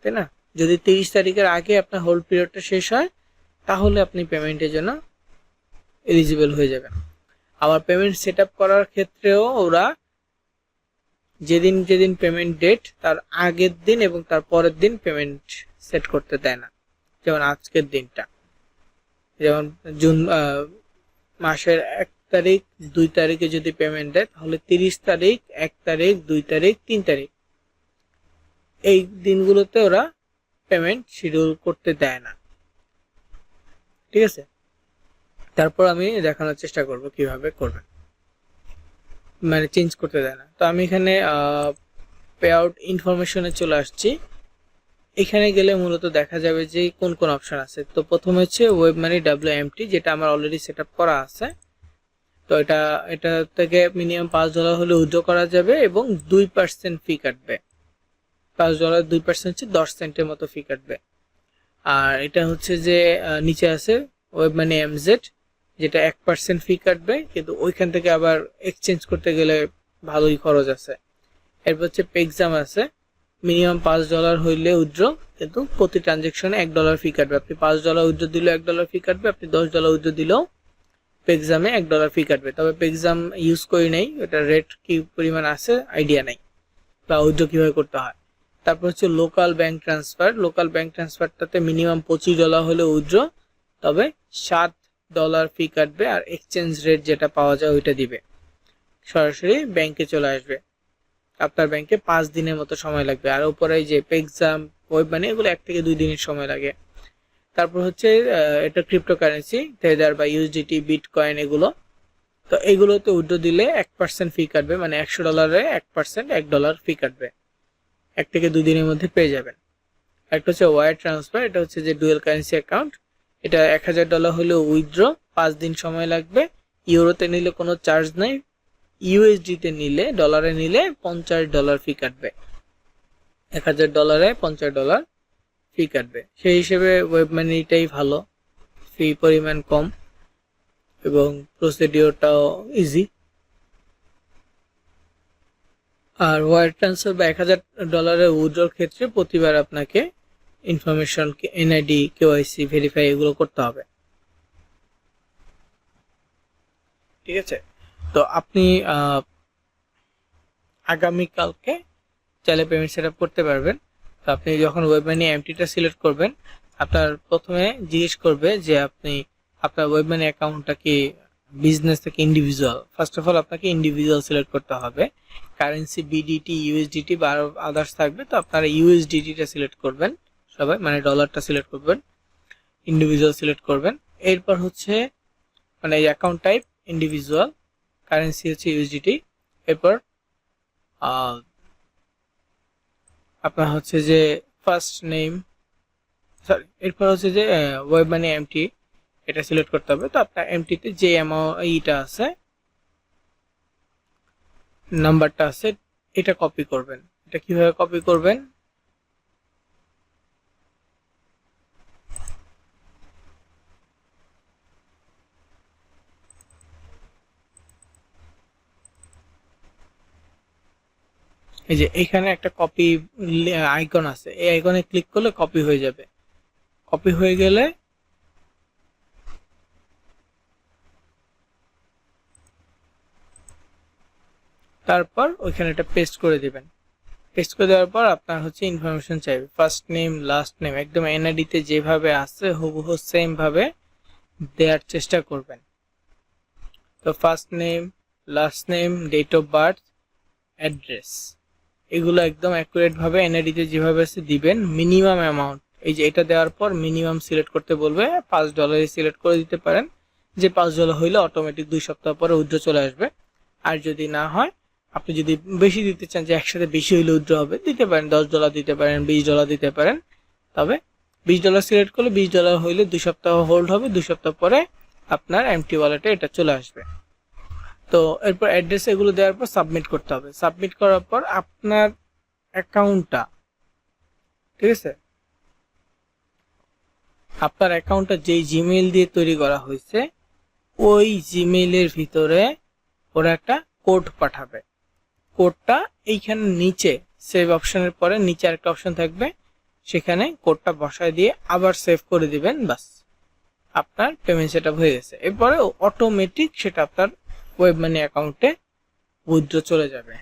তাই না? যদি 30 তারিখের আগে আপনার হোল্ড পিরিয়ডটা শেষ হয়, তাহলে আপনি পেমেন্টের জন্য এলিজিবল হয়ে যাবেন। আবার পেমেন্ট সেট আপ করার ক্ষেত্রেও ওরা যেদিন যেদিন পেমেন্ট ডেট, তার আগের দিন এবং তার পরের দিন পেমেন্ট সেট করতে দেয় না। যেমন আজকের দিনটা, যেমন জুন মাসের 1 তারিখ 2 তারিখে যদি পেমেন্ট দেয়, তাহলে 30 তারিখ 1 তারিখ 2 তারিখ 3 তারিখ এই দিনগুলোতে ওরা পেমেন্ট শিডিউল করতে দেয় না। ঠিক আছে? তারপর আমি দেখানোর চেষ্টা করব কিভাবে করবেন, মানে চেঞ্জ করতে দেয় না। তো আমি এখানে পে আউট ইনফরমেশনে চলে আসছি। এখানে গেলে মূলত দেখা যাবে যে কোন কোন অপশন আছে। তো প্রথমে হচ্ছে ওয়েব মানি WMT, যেটা আমার অলরেডি সেট আপ করা আছে। তো এটা থেকে মিনিমাম $5 হলে উইথড্র করা যাবে এবং 2% ফি কাটবে। $5 2% হচ্ছে 10 সেন্টের মতো ফি কাটবে। আর এটা হচ্ছে যে নিচে আছে ওয়েব মানি MZ, যেটা 1% ফি কাটবে, কিন্তু ওইখান থেকে আবার এক্সচেঞ্জ করতে গেলে ভালোই খরচ আছে। এরপর হচ্ছে পেক্সাম আছে, মিনিমাম $5 হইলে উইথড্র, কিন্তু প্রতি ট্রানজেকশনে $1 ফি কাটবে। আপনি $5 উইথড্র দিলেও $1 ফি কাটবে, আপনি $10 উইথড্র দিলেও পেক্সামে $1 ফি কাটবে। তবে পেক্সাম ইউজ করি নাই, এটা রেট কি পরিমাণ আছে আইডিয়া নাই, বা উইথড্র কিভাবে করতে হয়। তারপর হচ্ছে local bank transfer. Local bank ট্রান্সফারটাতে মিনিমাম $25 হলে উইথড্র, তবে $7 ফি কাটবে, আর এক্সচেঞ্জ রেট যেটা পাওয়া যায় ওইটা দিবে, সরাসরি ব্যাংকে চলে আসবে। আপনার ব্যাংকে 5 দিনের মতো সময় লাগবে। আর উপরে যে পেক্সাম, ওয়েব মানি, এগুলো 1 থেকে 2 দিনের সময় লাগে। তারপর হচ্ছে এটা ক্রিপ্টোকারেন্সি, থেজার বা ইউএসডিটি, বিটকয়েন এগুলো। তো এগুলোতে উইথড্র দিলে 1% ফি কাটবে, মানে $100 1% $1 ফি কাটবে। 1 থেকে 2 দিনের মধ্যে পেয়ে যাবেন। একটা হচ্ছে ওয়ার ট্রান্সফার, এটা হচ্ছে যে ডুয়াল কারেন্সি অ্যাকাউন্ট। এটা $1000 হলেও উইথড্র 5 দিন সময় লাগবে। ইউরোতে নিলে কোনো চার্জ নেই, ইউএসডিতে নিলে, ডলারে নিলে $50 ফি কাটবে। $1000 $50 ফি কাটবে। সেই হিসেবে ওয়েব মানিটাই ভালো, ফি পরিমাণ কম এবং প্রসিডিওরটাও ইজি। আর ওয়ার ট্রান্সফার বা $1000 উইথড্রর ক্ষেত্রে প্রতিবার আপনাকে ইনফরমেশন, এনআইডি, কেওয়াইসি ভেরিফাই এগুলো করতে হবে। ঠিক আছে, তো আপনি আগামীকালকে চাইলে পেমেন্ট সেট আপ করতে পারবেন। তো আপনি যখন ওয়েব মানি এমটিটা সিলেক্ট করবেন, আপনার প্রথমে জিজ্ঞেস করবে যে আপনি আপনার ওয়েব মানি অ্যাকাউন্টটা কি বিজনেস থেকে ইন্ডিভিজুয়াল। ফার্স্ট অফ অল আপনাকে ইন্ডিভিজুয়াল সিলেক্ট করতে হবে। কারেন্সি বিডিটি, ইউএসডিটি বা আরো আদার্স থাকবে, তো আপনারা ইউএসডিটিটা সিলেক্ট করবেন সবাই, মানে ডলারটা সিলেক্ট করবেন, ইন্ডিভিজুয়াল সিলেক্ট করবেন। এরপর হচ্ছে মানে অ্যাকাউন্ট টাইপ ইন্ডিভিজুয়াল, কারেন্সি হচ্ছে ইউএসডিটি। এরপর আপনার হচ্ছে যে ফার্স্ট নেম, সরি, এরপর হচ্ছে যে ওয়েব মানি এমটি, এটা সিলেক্ট করতে হবে। তো আপনার এমটিতে যে এইটা আছে, নাম্বারটা আছে, এটা কপি করবেন। এটা কিভাবে কপি করবেন? এই যে এখানে একটা কপি আইকন আছে, এই আইকনে ক্লিক করলে কপি হয়ে যাবে। কপি হয়ে গেলে তারপর ওইখানে এটা পেস্ট করে দিবেন। পেস্ট করে দেওয়ার পর আপনার হচ্ছে ইনফরমেশন চাইবে, ফার্স্ট নেম, লাস্ট নেম, একদম এনআইডিতে যেভাবে আছে হুবহু সেম ভাবে দেওয়ার চেষ্টা করবেন। তো first name, last name, date of birth, address, এগুলো একদম অ্যাকুরেট ভাবে এনআইডিতে যেভাবে আছে দিবেন। মিনিমাম অ্যামাউন্ট, এই যে এটা দেওয়ার পর মিনিমাম সিলেক্ট করতে বলবে, $5 সিলেক্ট করে দিতে পারেন, যে $5 হইলে অটোমেটিক 2 সপ্তাহ পরে উইথড্র চলে আসবে। আর যদি না হয়, আপনি যদি বেশি দিতে চান, যে একসাথে বেশি হইলে উইথড্র হবে, দিতে পারেন, $10 দিতে পারেন, $20 দিতে পারেন। তবে $20 সিলেক্ট করলে $20 হইলে 2 সপ্তাহ হোল্ড হবে, 2 সপ্তাহ পরে আপনার এমটি ওয়ালেটে এটা চলে আসবে। তো এরপর অ্যাড্রেস এগুলো দেওয়ার পর সাবমিট করতে হবে। সাবমিট করার পর আপনার অ্যাকাউন্টটা, ঠিক আছে, আপনার অ্যাকাউন্টটা যেই জিমেইল দিয়ে তৈরি করা হয়েছে, ওই জিমেইলের ভিতরে ওরা একটা কোড পাঠাবে। কোডটা এইখানে নিচে সেভ অপশনের পরে নিচে আরেকটা অপশন থাকবে, সেখানে কোডটা বসায় দিয়ে আবার সেভ করে দিবেন, বাস আপনার পেমেন্ট সেটআপ হয়ে গেছে। এরপরে অটোমেটিক সেটা আপনার ওয়েব মানি অ্যাকাউন্টে উইথড্র চলে যাবে।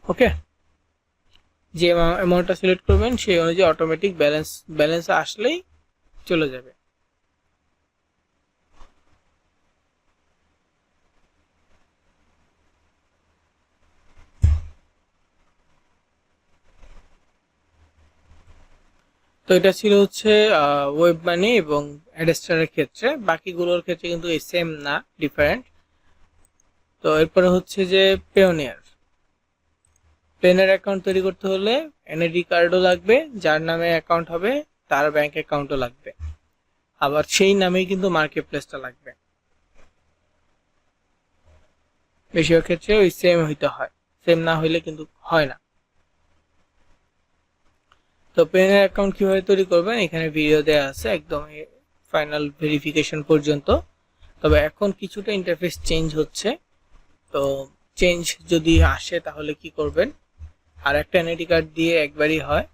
ওকে, যে অ্যামাউন্টটা সিলেক্ট করবেন সেই অনুযায়ী অটোমেটিক ব্যালেন্স আসলেই চলে যাবে। তো এটা ছিল হচ্ছে ওয়েব মানি এবং অ্যাডস্টারের ক্ষেত্রে। বাকিগুলোর ক্ষেত্রে কিন্তু এই সেম না, ডিফারেন্ট। তো এরপরে হচ্ছে যে পেওনিয়ার অ্যাকাউন্ট তৈরি করতে হলে এনআইডি কার্ডও লাগবে, যার নামে অ্যাকাউন্ট হবে তার ব্যাংক অ্যাকাউন্টও লাগবে, আবার সেই নামেই কিন্তু মার্কেট প্লেসটা লাগবে। বেশিরভাগ ক্ষেত্রে ওই সেম হইতে হয়, সেম না হইলে কিন্তু হয় না। তো পেওনিয়ার অ্যাকাউন্ট কিভাবে তৈরি করবেন এখানে ভিডিও দেওয়া আছে একদম ফাইনাল ভেরিফিকেশন পর্যন্ত। তবে এখন কিছুটা ইন্টারফেস চেঞ্জ হচ্ছে, তো চেঞ্জ যদি আসে তাহলে কি করবেন, আর একটা এনআইডি কার্ড দিয়ে একবারই হয়।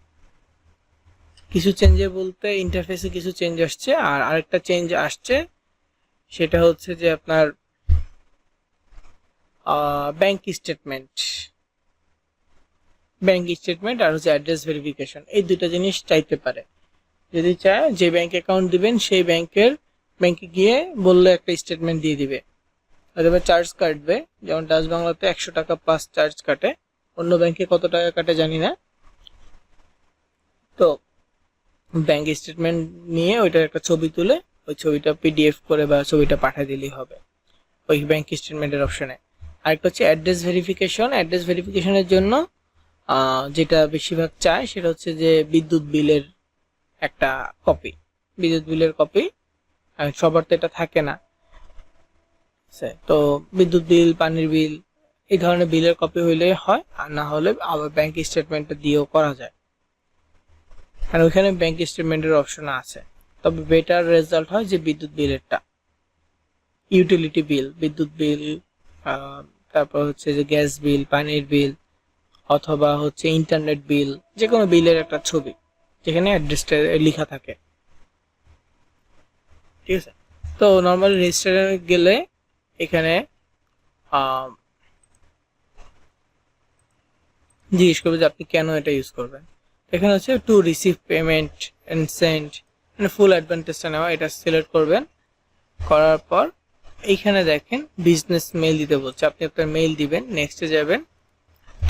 কিছু চেঞ্জে বলতে ইন্টারফেসে কিছু চেঞ্জ আসছে, আর আরেকটা চেঞ্জ আসছে, সেটা হচ্ছে যে আপনার ব্যাংক স্টেটমেন্ট আর হচ্ছে অ্যাড্রেস ভেরিফিকেশন, এই দুটো জিনিস চাইতে পারে। যদি চায় যে ব্যাংক অ্যাকাউন্ট দিবেন সেই ব্যাংকে গিয়ে বললে একটা স্টেটমেন্ট দিয়ে দিবে, অথবা চার্জ কাটবে, যেমন ডাচ বাংলাতে 100 টাকা প্লাস চার্জ কাটে, অন্য ব্যাংকে কত টাকা কাটে জানি না। তো ব্যাংক স্টেটমেন্ট নিয়ে ওইটার একটা ছবি তুলে ওই ছবিটা পিডিএফ করে বা ছবিটা পাঠিয়ে দিলেই হবে ওই ব্যাংক স্টেটমেন্টের অপশনে। আরেকটা হচ্ছে অ্যাড্রেস ভেরিফিকেশন। অ্যাড্রেস ভেরিফিকেশনের জন্য যেটা বেশিরভাগ চায় সেটা হচ্ছে যে বিদ্যুৎ বিলের একটা কপি। বিদ্যুৎ বিলের কপি সবার তো এটা থাকে না, তো বিদ্যুৎ বিল, পানির বিল, এই ধরনের বিলের কপি হইলে হয়, আর না হলে আবার ব্যাংক স্টেটমেন্টটা দিয়েও করা যায়, কারণ ওইখানে ব্যাংক স্টেটমেন্টের অপশন আছে। তবে বেটার রেজাল্ট হয় যে বিদ্যুৎ বিলেরটা। ইউটিলিটি বিল, বিদ্যুৎ বিল, তারপর হচ্ছে যে গ্যাস বিল, পানির বিল, অথবা হচ্ছে ইন্টারনেট বিল, যে কোনো বিলের একটা ছবি যেখানে অ্যাড্রেসটা লেখা থাকে, ঠিক আছে। তো নর্মালি রেজিস্ট্রেশনে গেলে এখানে জিজ্ঞেস করবে যে আপনি কেন এটা ইউজ করবেন। এখানে হচ্ছে to receive payment and send, মানে ফুল অ্যাডভান্টেজটা নেওয়া, এটা সিলেক্ট করবেন। করার পর এইখানে দেখেন বিজনেস মেইল দিতে বলছে, আপনি আপনার মেইল দিবেন, নেক্সটে যাবেন,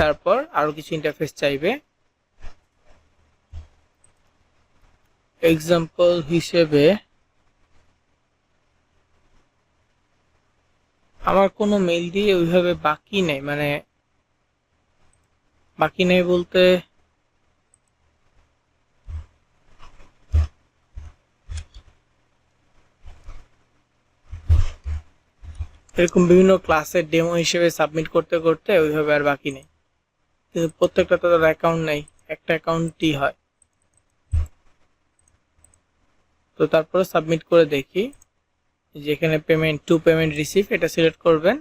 তারপর আরো কিছু ইন্টারফেস চাইবে। এক্সাম্পল হিসেবে আমার কোনো মেইল দিয়ে ওইভাবে বাকি নেই, মানে বাকি নেই বলতে এরকম বিভিন্ন ক্লাসের ডেমো হিসেবে সাবমিট করতে করতে ওইভাবে আর বাকি নেই, কিন্তু প্রত্যেকটা তো তার অ্যাকাউন্ট নেই, একটা অ্যাকাউন্টই হয়। তো তারপরে সাবমিট করে দেখি, যেখানে পেমেন্ট টু পেমেন্ট রিসিভ এটা সিলেক্ট করবেন,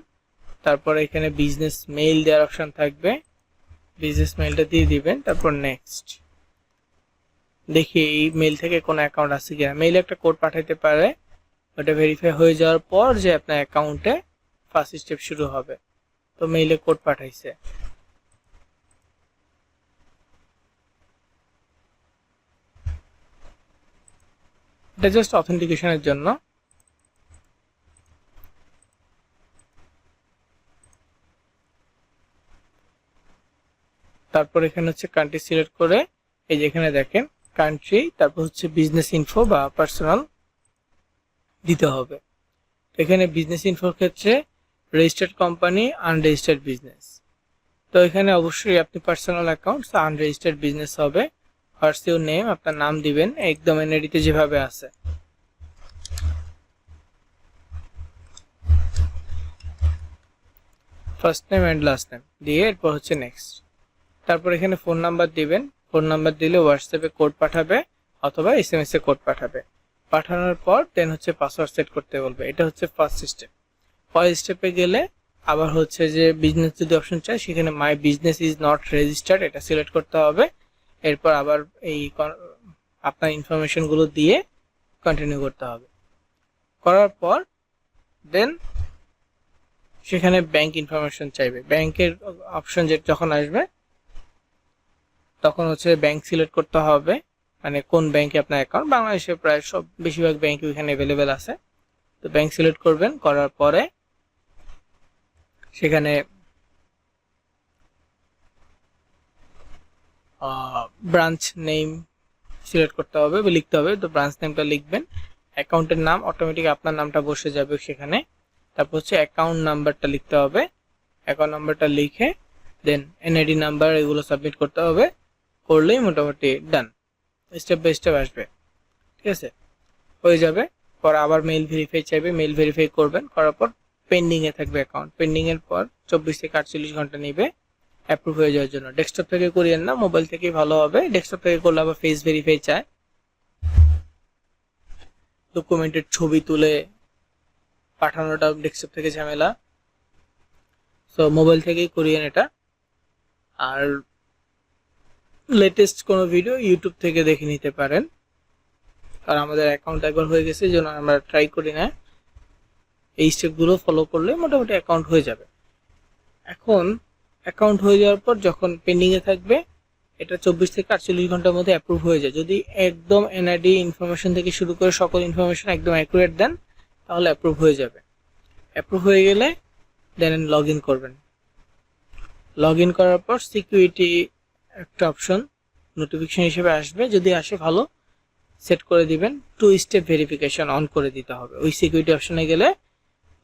তারপর এখানে বিজনেস মেইল দেওয়ার অপশন থাকবে, বিজনেস মেইলটা দিয়ে দিবেন, তারপর নেক্সট। দেখি এই মেইল থেকে কোনো অ্যাকাউন্ট আছে কিনা। মেইলে একটা কোড পাঠাইতে পারে, ওটা ভেরিফাই হয়ে যাওয়ার পর যে আপনার অ্যাকাউন্টে ফার্স্ট স্টেপ শুরু হবে। তো মেইলে কোড পাঠাইছে, এটা জাস্ট অথেন্টিকেশনের জন্য। তারপর এখানে হচ্ছে কান্ট্রি সিলেক্ট করে এই যে এখানে দেখেন কান্ট্রি, তারপর হচ্ছে বিজনেস ইনফো বা পার্সোনাল দিতে হবে। এখানে বিজনেস ইনফোর ক্ষেত্রে রেজিস্টার্ড কোম্পানি, আনরেজিস্টার্ড বিজনেস। তো এখানে অবশ্যই আপনি পার্সোনাল অ্যাকাউন্ট, আনরেজিস্টার্ড বিজনেস হবে। ফার্স্ট ইউর নেম, আপনার নাম দিবেন একদম এনআইডিতে যেভাবে আছে। First name and last name দিয়ে এরপর হচ্ছে নেক্সট। তারপর এখানে ফোন নাম্বার দিবেন, ফোন নাম্বার দিলে হোয়াটসঅ্যাপে কোড পাঠাবে অথবা এসএমএস এ কোড পাঠাবে। পাঠানোর পর দেন হচ্ছে পাসওয়ার্ড সেট করতে বলবে। এটা হচ্ছে ফার্স্ট স্টেপ। ফার্স্ট স্টেপে গেলে আবার হচ্ছে যে বিজনেস যদি অপশন চাই সেখানে my business is not registered এটা সিলেক্ট করতে হবে। এরপর আবার এই আপনার ইনফরমেশন গুলো দিয়ে কন্টিনিউ করতে হবে। করার পর দেন সেখানে ব্যাংক ইনফরমেশন চাইবে। ব্যাংকের অপশন যখন আসবে তখন হচ্ছে ব্যাংক সিলেক্ট করতে হবে, মানে কোন ব্যাংকে আপনার অ্যাকাউন্ট। বাংলাদেশে প্রায় সব বেশিরভাগ ব্যাংক ওইখানে অ্যাভেলেবেল আছে। তো ব্যাংক সিলেক্ট করবেন, করার পরে সেখানে ব্রাঞ্চ নেম সিলেক্ট করতে হবে বা লিখতে হবে। তো ব্রাঞ্চ নেমটা লিখবেন, অ্যাকাউন্টের নাম অটোমেটিক আপনার নামটা বসে যাবে সেখানে। তারপর হচ্ছে অ্যাকাউন্ট নাম্বারটা লিখতে হবে, অ্যাকাউন্ট নাম্বারটা লিখে দেন এনআইডি নাম্বার এগুলো সাবমিট করতে হবে। করলেই মোটামুটি ডান, স্টেপ বাই স্টেপ আসবে, ঠিক আছে, হয়ে যাবে। পর আবার মেইল ভেরিফাই চাইবে, মেইল ভেরিফাই করবেন, করার পর পেন্ডিং এ থাকবে অ্যাকাউন্ট। পেন্ডিং এর পর 24 থেকে 48 ঘন্টা নেবে অ্যাপ্রুভ হয়ে যাওয়ার জন্য। ডেস্কটপ থেকে করিয়েন না, মোবাইল থেকেই ভালো হবে। ডেস্কটপ থেকে করলে আবার ফেস ভেরিফাই চায়, ডকুমেন্টের ছবি তুলে পাঠানোটা ডেস্কটপ থেকে ঝামেলা। সো মোবাইল থেকেই করিয়েন এটা। আর লেটেস্ট কোনো ভিডিও ইউটিউব থেকে দেখে নিতে পারেন, আর আমাদের অ্যাকাউন্ট একবার হয়ে গেছে জন্য আমরা ট্রাই করি না। এই স্টেপগুলো ফলো করলে মোটামুটি অ্যাকাউন্ট হয়ে যাবে। এখন অ্যাকাউন্ট হয়ে যাওয়ার পর যখন পেন্ডিং এ থাকবে এটা 24 থেকে 48 ঘন্টার মধ্যে অ্যাপ্রুভ হয়ে যায়। যদি একদম এনআইডি ইনফরমেশন থেকে শুরু করে সকল ইনফরমেশন একদম অ্যাকুরেট দেন তাহলে অ্যাপ্রুভ হয়ে যাবে। অ্যাপ্রুভ হয়ে গেলে দেন লগ ইন করবেন। লগ ইন করার পর সিকিউরিটি একটা অপশন নোটিফিকেশন হিসেবে আসবে, যদি আসে ভালো, সেট করে দিবেন। 2 স্টেপ ভেরিফিকেশন অন করে দিতে হবে। ওই সিকিউরিটি অপশনে গেলে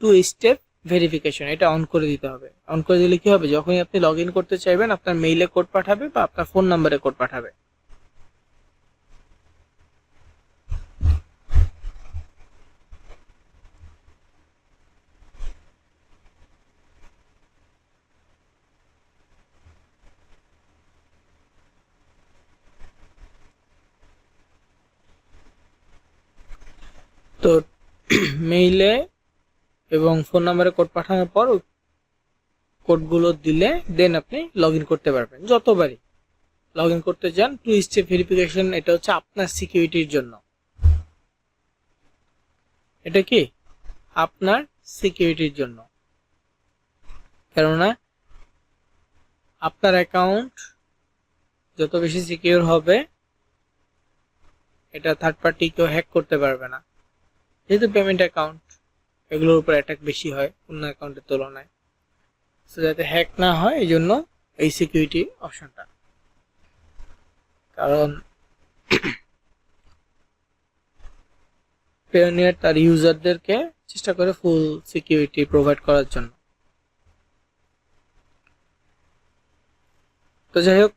2 স্টেপ ভেরিফিকেশন এটা অন করে দিতে হবে। অন করে দিলে কি হবে, যখনই আপনি লগ ইন করতে চাইবেন আপনার মেইলে কোড পাঠাবে বা আপনার ফোন নাম্বারে কোড পাঠাবে। তো মেইলে এবং ফোন নাম্বারে কোড পাঠানোর পর কোডগুলো দিলে দেন আপনি লগ ইন করতে পারবেন। যতবারই লগ ইন করতে যান 2 স্টেপ ভেরিফিকেশন, এটা হচ্ছে আপনার সিকিউরিটির জন্য। এটা কি আপনার সিকিউরিটির জন্য, কেননা আপনার অ্যাকাউন্ট যত বেশি সিকিউর হবে এটা থার্ড পার্টি কেউ হ্যাক করতে পারবে না। যেহেতু পেমেন্ট অ্যাকাউন্ট, এগুলোর উপর অ্যাটাক বেশি হয় অন্য অ্যাকাউন্টের তুলনায়। সো যাতে হ্যাক না হয় এই জন্য এই সিকিউরিটি অপশনটা। কারণ পেওনিয়ার তার ইউজারদেরকে চেষ্টা করে ফুল সিকিউরিটি প্রোভাইড করার জন্য। তো যাই হোক,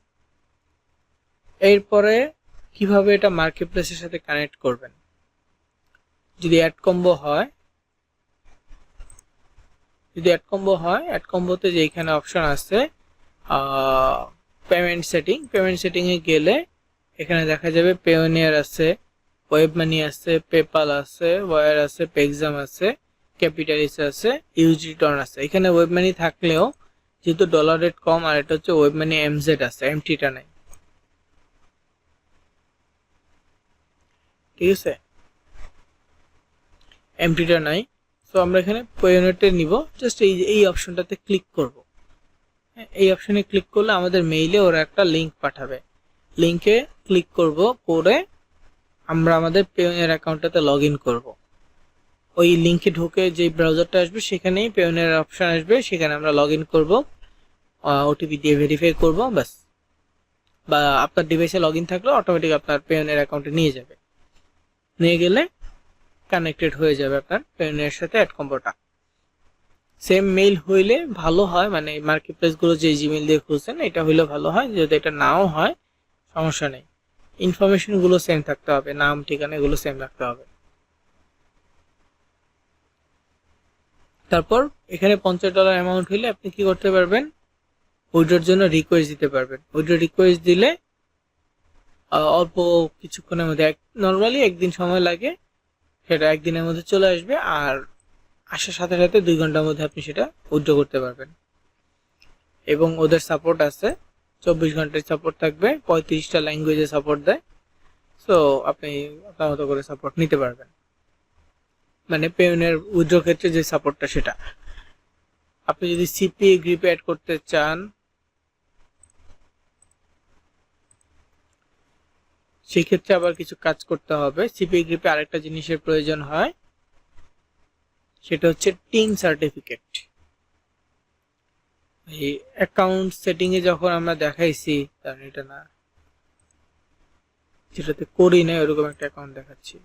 এরপরে কিভাবে এটা মার্কেটপ্লেসের সাথে কানেক্ট করবেন। যদি অ্যাড কম্বো হয়, অ্যাড কম্বোতে যে এখানে অপশন আছে পেমেন্ট সেটিংয়ে গেলে এখানে দেখা যাবে পেওনিয়ার আছে, ওয়েব মানি আছে, পেপাল আছে, ওয়ার আছে, পেক্সাম আছে, ক্যাপিটালিস আছে, ইউজ রিটার্ন আছে। এখানে ওয়েব মানি থাকলেও যেহেতু ডলার রেট কম আর এটা হচ্ছে ওয়েব মানি এমজেড আছে, এমটিটা নাই, ঠিক আছে, এমটিটা নাই। সো আমরা এখানে পেওনিয়ারটা নিব, জাস্ট এই অপশনটাতে ক্লিক করব। এই অপশনে ক্লিক করলে আমাদের মেইলে ওরা একটা লিংক পাঠাবে, লিংকে ক্লিক করব, করে আমরা আমাদের পেওনিয়ার অ্যাকাউন্টটাতে লগ ইন করবো। ওই লিংকে ঢুকে যে ব্রাউজারটা আসবে সেখানেই পেওনিয়ার অপশন আসবে, সেখানে আমরা লগ ইন করবো, ওটিপি দিয়ে ভেরিফাই করব, ব্যাস। বা আপনার ডিভাইসে লগ ইন থাকলে অটোমেটিক আপনার পেওনিয়ার অ্যাকাউন্টে নিয়ে যাবে, নিয়ে গেলে কানেক্টেড হয়ে যাবে আপনার পেওনিয়ার সাথে অ্যাড কম্বোটা। সেম মেইল হইলে ভালো হয়, মানে মার্কেট প্লেসগুলো যে জিমেইল দিয়ে খুলছেন এটা হইলে ভালো হয়। যদি এটা নাও হয় সমস্যা নেই, ইনফরমেশনগুলো সেম থাকতে হবে, নাম ঠিকানা এগুলো সেম রাখতে হবে। তারপর এখানে $50 অ্যামাউন্ট হইলে আপনি কি করতে পারবেন, উইড্রোর জন্য রিকোয়েস্ট দিতে পারবেন। উইড্রো রিকোয়েস্ট দিলে অল্প কিছুক্ষণের মধ্যে, নর্মালি একদিন সময় লাগে, সেটা একদিনের মধ্যে চলে আসবে। আর আসার সাথে সাথে 2 ঘন্টার মধ্যে আপনি সেটা উইড্রো করতে পারবেন। এবং ওদের সাপোর্ট আছে, 24 ঘন্টার সাপোর্ট থাকবে, 35টা ল্যাঙ্গুয়েজে সাপোর্ট দেয়। সো আপনি আপনার মতো করে সাপোর্ট নিতে পারবেন, মানে পেওনিয়ার উইথড্র ক্ষেত্রে যে সাপোর্টটা সেটা। আপনি যদি সিপিএ গ্রিপে অ্যাড করতে চান সেই ক্ষেত্রে আবার কিছু কাজ করতে হবে। সিপিএ গ্রিপে আরেকটা জিনিসের প্রয়োজন হয়, সেটা হচ্ছে টিম সার্টিফিকেট। এই অ্যাকাউন্ট সেটিং এ যখন আমরা দেখাইছি, কারণ এটা না, যেটাতে করি না এরকম একটা অ্যাকাউন্ট দেখাচ্ছি,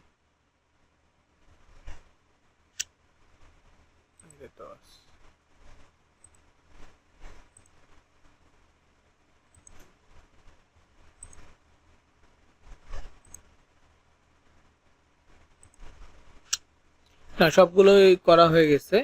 না সবগুলোই করা হয়ে গেছে।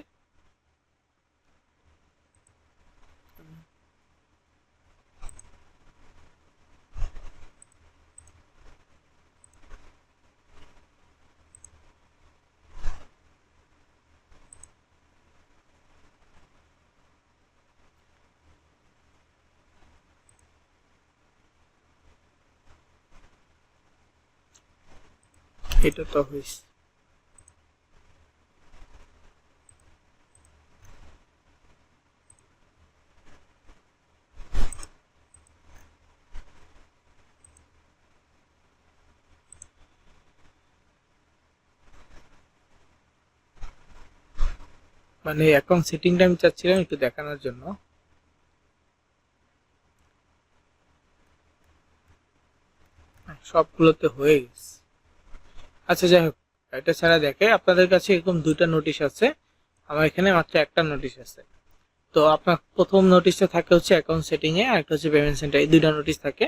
এটা তো হয়েছে। মানে অ্যাকাউন্ট সেটিংটা আমি চাচ্ছিলাম একটু দেখানোর জন্য। সবগুলোতে হয়ে গেছে। আচ্ছা যাই হোক, এটা ছাড়া দেখে আপনাদের কাছে এরকম দুইটা নোটিশ আছে, আমার এখানে মাত্র একটা নোটিশ আছে। তো আপনার প্রথম নোটিশটা থাকে হচ্ছে অ্যাকাউন্ট সেটিং এ, আর একটা হচ্ছে পেমেন্ট সেন্টার, এই দুইটা নোটিশ থাকে।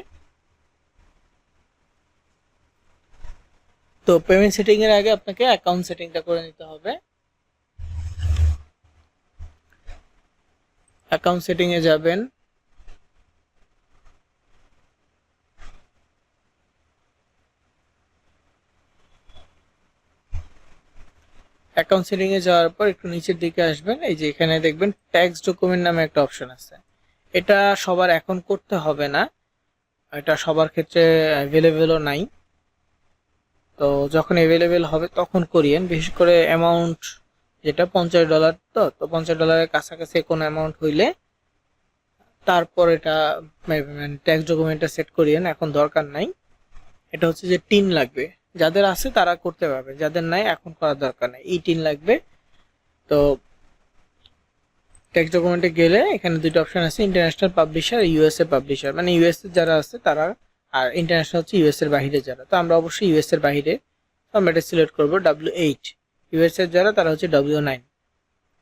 তো পেমেন্ট সেটিং এর আগে আপনাকে অ্যাকাউন্ট সেটিংটা করে নিতে হবে। অ্যাকাউন্ট সেটিং এ যাবেন, অ্যাকাউন্ট সেটিং এ যাওয়ার পর একটু নিচের দিকে আসবেন, এই যে এখানে দেখবেন ট্যাক্স ডকুমেন্ট নামে একটা অপশন আছে। এটা সবার এখন করতে হবে না, এটা সবার ক্ষেত্রে অ্যাভেলেবেলও নাই। তো যখন অ্যাভেলেবেল হবে তখন করিয়েন, বিশেষ করে অ্যামাউন্ট যেটা $50, তো $50 কাছাকাছি কোনো অ্যামাউন্ট হইলে তারপর এটা ট্যাক্স ডকুমেন্টটা সেট করিয়েন, এখন দরকার নাই। এটা হচ্ছে যে টিন লাগবে, যাদের আছে তারা করতে পারবে, যাদের নাই এখন করার দরকার নাই, এই টিন লাগবে। তো ট্যাক্স ডকুমেন্টে গেলে এখানে দুটো অপশন আছে, ইন্টারন্যাশনাল পাবলিশার, ইউএসএ পাবলিশার, মানে ইউএসএ যারা আছে তারা, আর ইন্টারন্যাশনাল হচ্ছে ইউএস এর বাইরে যারা। তো আমরা অবশ্যই ইউএস এর বাইরে, তো আমরা এটা সিলেক্ট করবো W8। ইউএস এর যারা তারা হচ্ছে W9।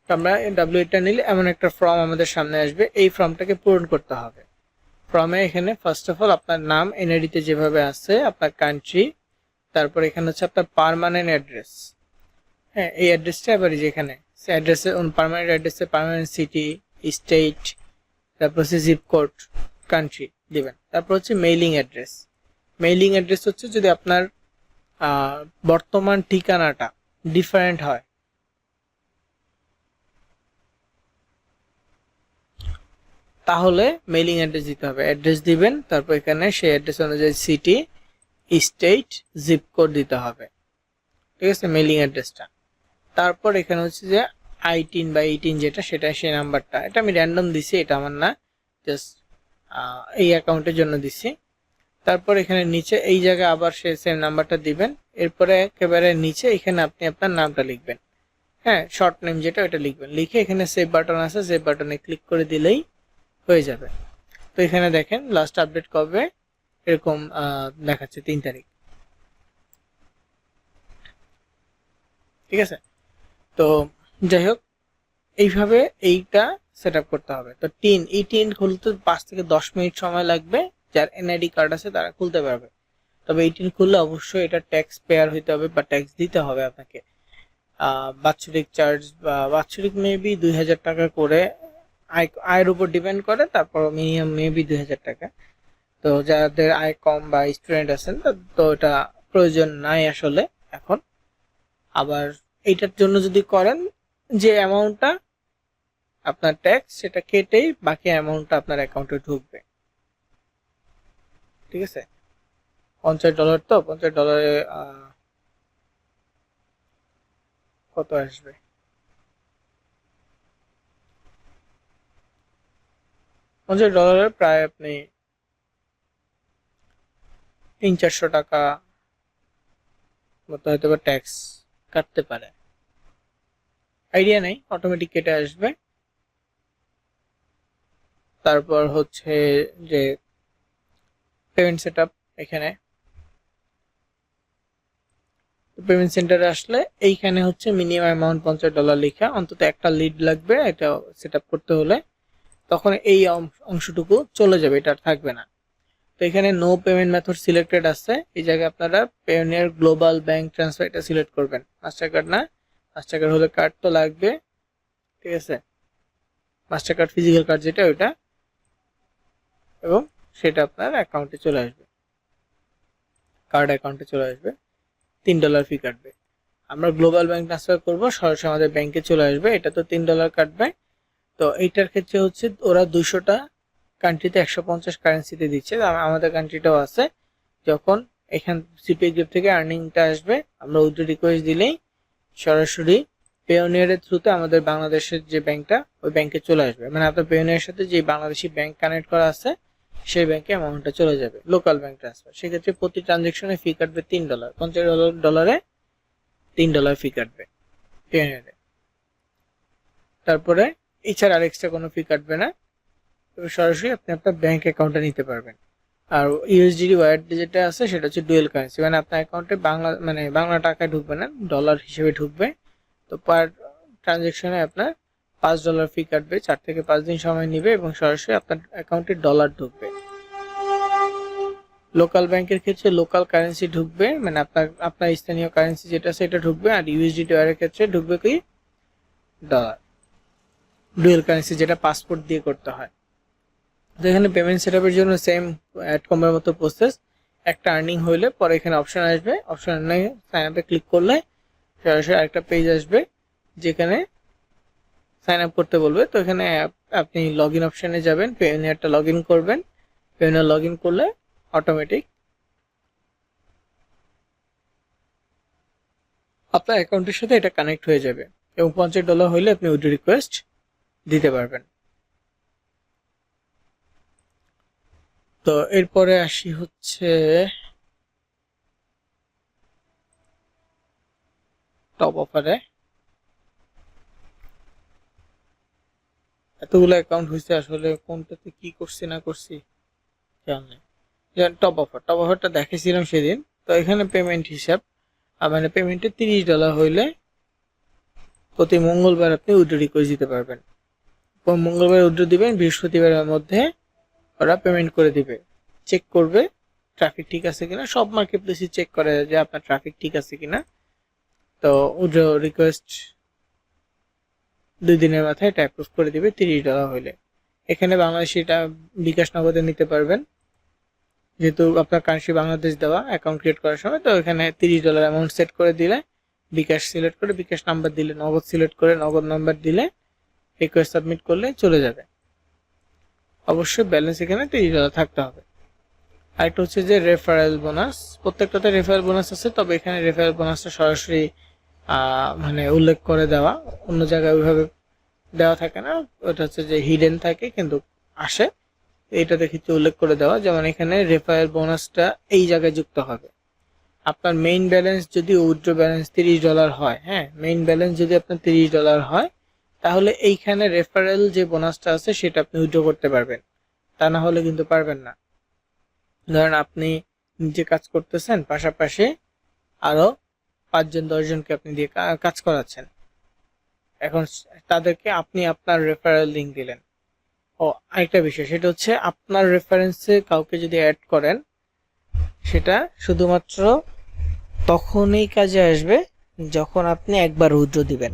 তো আমরা W8টা নিলে এমন একটা ফর্ম আমাদের সামনে আসবে, এই ফর্মটাকে পূরণ করতে হবে। ফর্মে এখানে ফার্স্ট অফ অল আপনার নাম এনআইডিতে যেভাবে আছে, আপনার কান্ট্রি, তারপর এখানে হচ্ছে আপনার পার্মানেন্ট অ্যাড্রেস। হ্যাঁ, এই অ্যাড্রেসটা এবার যেখানে অ্যাড্রেসে পার্মানেন্ট অ্যাড্রেসে পার্মানেন্ট সিটি, স্টেট, তারপর হচ্ছে জিপ কোড, কান্ট্রি দিবেন। তারপর হচ্ছে মেইলিং অ্যাড্রেস। মেইলিং অ্যাড্রেস হচ্ছে যদি আপনার বর্তমান ঠিকানাটা ডিফারেন্ট হয়, তাহলে মেইলিং অ্যাড্রেস দিতে হবে, অ্যাড্রেস দিবেন, তারপর এখানে সেই অ্যাড্রেস অনুযায়ী সিটি, স্টেট, জিপ কোড দিতে হবে, ঠিক আছে, মেইলিং অ্যাড্রেসটা। তারপর এখানে হচ্ছে যে I10 বা 18 যেটা, সেটা সেই নাম্বারটা, এটা আমি র্যান্ডম দিছি, এটা আমার না, জাস্ট এই অ্যাকাউন্টের জন্য দিছি। তারপর এখানে নিচে এই জায়গায় আবার সে সেম নাম্বারটা দিবেন। এরপরে একেবারে নিচে এখানে আপনি আপনার নামটা লিখবেন, হ্যাঁ, শর্ট নেম যেটা ওটা লিখবেন, লিখে এখানে সেভ বাটন আছে, সেভ বাটনে ক্লিক করে দিলেই হয়ে যাবে। তো এখানে দেখেন লাস্ট আপডেট কবে, এরকম দেখাচ্ছে 3 তারিখ, ঠিক আছে। তো যাই হোক, এইভাবে এইটা সেট আপ করতে হবে। তো এই টিন খুলতে 5 থেকে 10 মিনিট সময় লাগবে, যার এনআইডি কার্ড আছে তারা খুলতে পারবে। তবে এই টিন খুললে অবশ্যই এটা ট্যাক্স পেয়ার হইতে হবে বা ট্যাক্স দিতে হবে আপনাকে। বাৎসরিক চার্জ বা বাৎসরিক মেবি 2000 টাকা করে, আয়ের উপর ডিপেন্ড করে, তারপর মিনিমাম মেবি 2000 টাকা। তো যাদের আয় কম বা স্টুডেন্ট আছেন তো এটা প্রয়োজন নাই আসলে এখন। আবার এইটার জন্য যদি করেন, যে অ্যামাউন্টটা আপনার ট্যাক্স সেটা কেটেই বাকি অ্যামাউন্টটা আপনার অ্যাকাউন্টে ঢুকবে, ঠিক আছে। $50, তো $50 কত আসবে, $50 প্রায় আপনি 300-400 টাকা মতো হয়তো ট্যাক্স কাটতে পারে, আইডিয়া নেই, অটোমেটিক কেটে আসবে। তারপর হচ্ছে যে পেমেন্ট সেটআপ, এখানে পেমেন্ট সেন্টারে আসলে এইখানে হচ্ছে মিনিমাম অ্যামাউন্ট $50 লেখা, অন্তত একটা লিড লাগবে এটা সেটআপ করতে হলে, তখন এই অংশটুকু চলে যাবে, এটা থাকবে না। তো এখানে নো পেমেন্ট মেথড সিলেক্টেড আছে, এই জায়গায় আপনারা পেওনিয়ার গ্লোবাল ব্যাংক ট্রান্সফার এটা সিলেক্ট করবেন, মাস্টার কার্ড না, মাস্টার কার্ড হলে কার্ড তো লাগবে, ঠিক আছে, মাস্টার কার্ড ফিজিক্যাল কার্ড যেটা ওইটা, এবং সেটা আপনার অ্যাকাউন্টে চলে আসবে, কার্ড অ্যাকাউন্টে চলে আসবে, $3 ফি কাটবে। আমরা গ্লোবাল ব্যাংক ট্রান্সফার করবো, সরাসরি আমাদের ব্যাংকে চলে আসবে, এটা তো $3 কাটবে। তো এইটার ক্ষেত্রে হচ্ছে ওরা 200টা কান্ট্রিতে 150 কারেন্সিতে দিচ্ছে, আমাদের কান্ট্রিটাও আছে। যখন এখান সিপিএ গ্রুপ থেকে আর্নিংটা আসবে, আমরা উইথড্র রিকোয়েস্ট দিলেই সরাসরি পেওনিয়ারের থ্রুতে আমাদের বাংলাদেশের যে ব্যাংকটা ওই ব্যাংকে চলে আসবে, মানে আপনার পেওনিয়ারের সাথে যে বাংলাদেশি ব্যাংক কানেক্ট করা আছে সেই ব্যাংকে অ্যামাউন্টটা চলে যাবে, লোকাল ব্যাংক ট্রান্সফার। সেক্ষেত্রে প্রতি ট্রানজেকশনে ফি কাটবে $3, $50 $3 ফি কাটবে পেওনিয়ারে। তারপরে এছাড়া আর এক্সট্রা কোনো ফি কাটবে না, তবে সরাসরি আপনি আপনার ব্যাংক অ্যাকাউন্টে নিতে পারবেন। আর ইউএসডিটি ওয়্যার যেটা আছে সেটা হচ্ছে ডুয়েল কারেন্সি, মানে আপনার অ্যাকাউন্টে বাংলা টাকায় ঢুকবে না, ডলার হিসেবে ঢুকবে। তো পার ট্রানজ্যাকশনে আপনার $5 ফি কাটবে, 4 থেকে 5 দিন সময় নেবে এবং সরাসরি আপনার অ্যাকাউন্টে ডলার ঢুকবে। লোকাল ব্যাংকের ক্ষেত্রে লোকাল কারেন্সি ঢুকবে, মানে আপনার স্থানীয় কারেন্সি যেটা সেটা ঢুকবে। আর ইউএসডিটি ওয়্যারের ক্ষেত্রে ঢুকবে কি ডলার, ডুয়েল কারেন্সি যেটা পাসপোর্ট দিয়ে করতে হয়। তো এখানে পেমেন্ট সেটআপের জন্য সেম অ্যাডকমের মতো প্রসেস। একটা আর্নিং হইলে পরে এখানে অপশন আসবে, অপশনে সাইন আপে ক্লিক করলে সরাসরি আরেকটা পেজ আসবে যেখানে সাইন আপ করতে বলবে। তো এখানে আপনি লগ ইন অপশনে যাবেন, পেওনিয়ারটা লগ ইন করবেন। পেওনিয়ার লগ ইন করলে অটোমেটিক আপনার অ্যাকাউন্টের সাথে এটা কানেক্ট হয়ে যাবে এবং $50 হইলে আপনি উইথড্র রিকোয়েস্ট দিতে পারবেন। তো এরপরে আসি হচ্ছে টপ অফারে। এতগুলো অ্যাকাউন্ট হয়েছে, আসলে কোনটাতে কি করছি না করছি খেয়াল নেই। যেমন টপ অফারটা দেখেছিলাম সেদিন। তো এখানে পেমেন্ট হিসাব, মানে পেমেন্টে $30 হইলে প্রতি মঙ্গলবার আপনি উইথড্র রিকোয়েস্ট দিতে পারবেন। মঙ্গলবার উইথড্র দিবেন, বৃহস্পতিবারের মধ্যে ওরা পেমেন্ট করে দিবে। চেক করবে ট্রাফিক ঠিক আছে কিনা, সব মার্কেট প্লেসই চেক করে যে আপনার ট্রাফিক ঠিক আছে কিনা। তো উইথড্র রিকোয়েস্ট 2 দিনের মাথায় এটা অ্যাপ্রুভ করে দিবে $30 হইলে। এখানে বাংলাদেশি এটা বিকাশ নগদে নিতে পারবেন, যেহেতু আপনার কারেন্সি বাংলাদেশ দেওয়া অ্যাকাউন্ট ক্রিয়েট করার সময়। তো এখানে $30 অ্যামাউন্ট সেট করে দিলে বিকাশ সিলেক্ট করে বিকাশ নাম্বার দিলে, নগদ সিলেক্ট করে নগদ নাম্বার দিলে রিকোয়েস্ট সাবমিট করলে চলে যাবে। অবশ্যই ব্যালেন্স এখানে $30 থাকতে হবে। আরেকটা হচ্ছে যে রেফারেল বোনাস, প্রত্যেকটাতে রেফারেল বোনাস আছে, তবে এখানে রেফারেল বোনাসটা সরাসরি মানে উল্লেখ করে দেওয়া, অন্য জায়গায় ওইভাবে দেওয়া থাকে না, ওটা হচ্ছে যে হিডেন থাকে কিন্তু আসে, এইটা দেখে উল্লেখ করে দেওয়া। যেমন এখানে রেফারেল বোনাসটা এই জায়গায় যুক্ত হবে। আপনার মেইন ব্যালেন্স যদি উইথড্র ব্যালেন্স $30 হয়, হ্যাঁ মেইন ব্যালেন্স যদি আপনার $30 হয়, তাহলে এইখানে রেফারেল যে বোনাসটা আছে সেটা আপনি উইথড্র করতে পারবেন, তা না হলে কিন্তু পারবেন না। ধরেন আপনি নিজে কাজ করতেছেন, পাশাপাশি আরো 5-10 জনকে আপনি দিয়ে কাজ করাচ্ছেন, এখন তাদেরকে আপনি আপনার রেফারেল লিংক দিলেন। ও আরেকটা বিষয়, সেটা হচ্ছে আপনার রেফারেন্সে কাউকে যদি অ্যাড করেন, সেটা শুধুমাত্র তখনই কাজে আসবে যখন আপনি একবার উইথড্র দিবেন,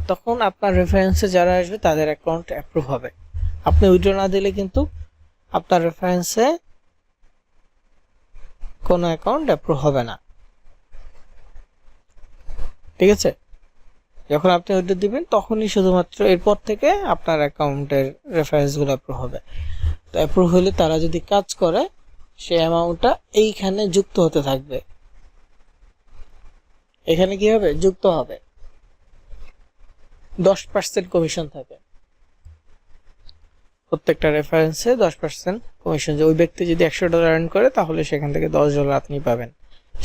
তখন আপনার রেফারেন্সে যারা আসবে তাদের অ্যাকাউন্ট অ্যাপ্রুভ হবে। আপনি উইথড্র না দিলে কিন্তু আপনার রেফারেন্সে কোনো অ্যাকাউন্ট অ্যাপ্রুভ হবে না, ঠিক আছে? যখন আপনি উইথড্র দিবেন তখনই শুধুমাত্র এরপর থেকে আপনার অ্যাকাউন্টের রেফারেন্সগুলো অ্যাপ্রুভ হবে। তো অ্যাপ্রুভ হলে তারা যদি কাজ করে সেই অ্যামাউন্টটা এইখানে যুক্ত হতে থাকবে। এখানে কি হবে? যুক্ত হবে। 10% কমিশন থাকে প্রত্যেকটা রেফারেন্সে, 10% কমিশন। যে ওই ব্যক্তি যদি $100 আর্ন করে তাহলে সেখান থেকে $10 আপনি পাবেন।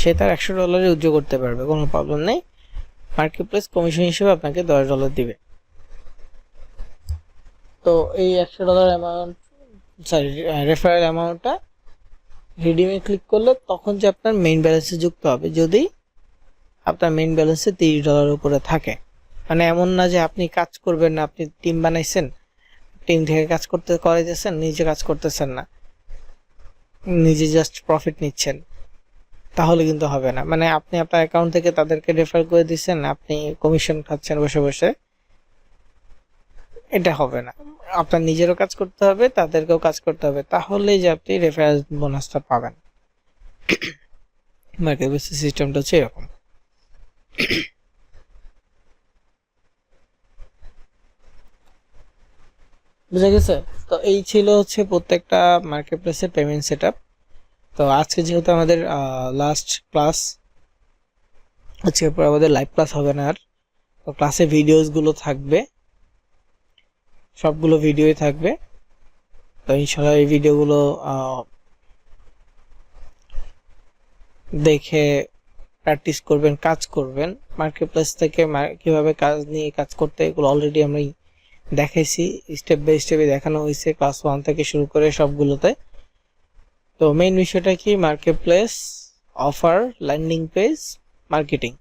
সে তার $100 উইথড্র করতে পারবে, কোনো প্রবলেম নেই। মার্কেট প্লেস কমিশন হিসেবে আপনাকে $10 দিবে। তো এই $100 অ্যামাউন্ট, সরি রেফারেল অ্যামাউন্টটা রিডিমে ক্লিক করলে তখন যে আপনার মেইন ব্যালেন্সে যুক্ত হবে, যদি আপনার মেইন ব্যালেন্সে $30 উপরে থাকে। মানে এমন না যে আপনি কাজ করবেন না, আপনি টিম বানাইছেন, টিম থেকে কাজ করাইতেছেন, নিজে কাজ করতেছেন না, নিজে জাস্ট প্রফিট নিচ্ছেন, তাহলে কিন্তু হবে না। মানে আপনি আপনার অ্যাকাউন্ট থেকে তাদেরকে রেফার করে দিচ্ছেন, আপনি কমিশন খাচ্ছেন বসে বসে, এটা হবে না। আপনার নিজেরও কাজ করতে হবে, তাদেরকেও কাজ করতে হবে, তাহলেই যে আপনি রেফারেন্স বোনাসটা পাবেন। মার্কেট বেসিস সিস্টেমটা হচ্ছে এরকম। বুঝা গেছে? তো এই ছিল হচ্ছে প্রত্যেকটা মার্কেট প্লেসের পেমেন্ট সেটআপ। তো আজকে যেহেতু আমাদের লাস্ট ক্লাস, আজকে পর আমাদের লাইভ ক্লাস হবে না আর। তো ক্লাসে ভিডিওসগুলো থাকবে, সবগুলো ভিডিওই থাকবে। তো ইনশাআল্লাহ এই ভিডিওগুলো দেখে প্র্যাকটিস করবেন, কাজ করবেন। মার্কেট প্লেস থেকে কিভাবে কাজ নিয়ে কাজ করতে, এগুলো অলরেডি আমি দেখাইছি, স্টেপ বাই স্টেপে দেখানো হয়েছে ক্লাস 1 থেকে শুরু করে সবগুলোতে। তো মেইন বিষয়টা কি, market place, offer, landing page, marketing.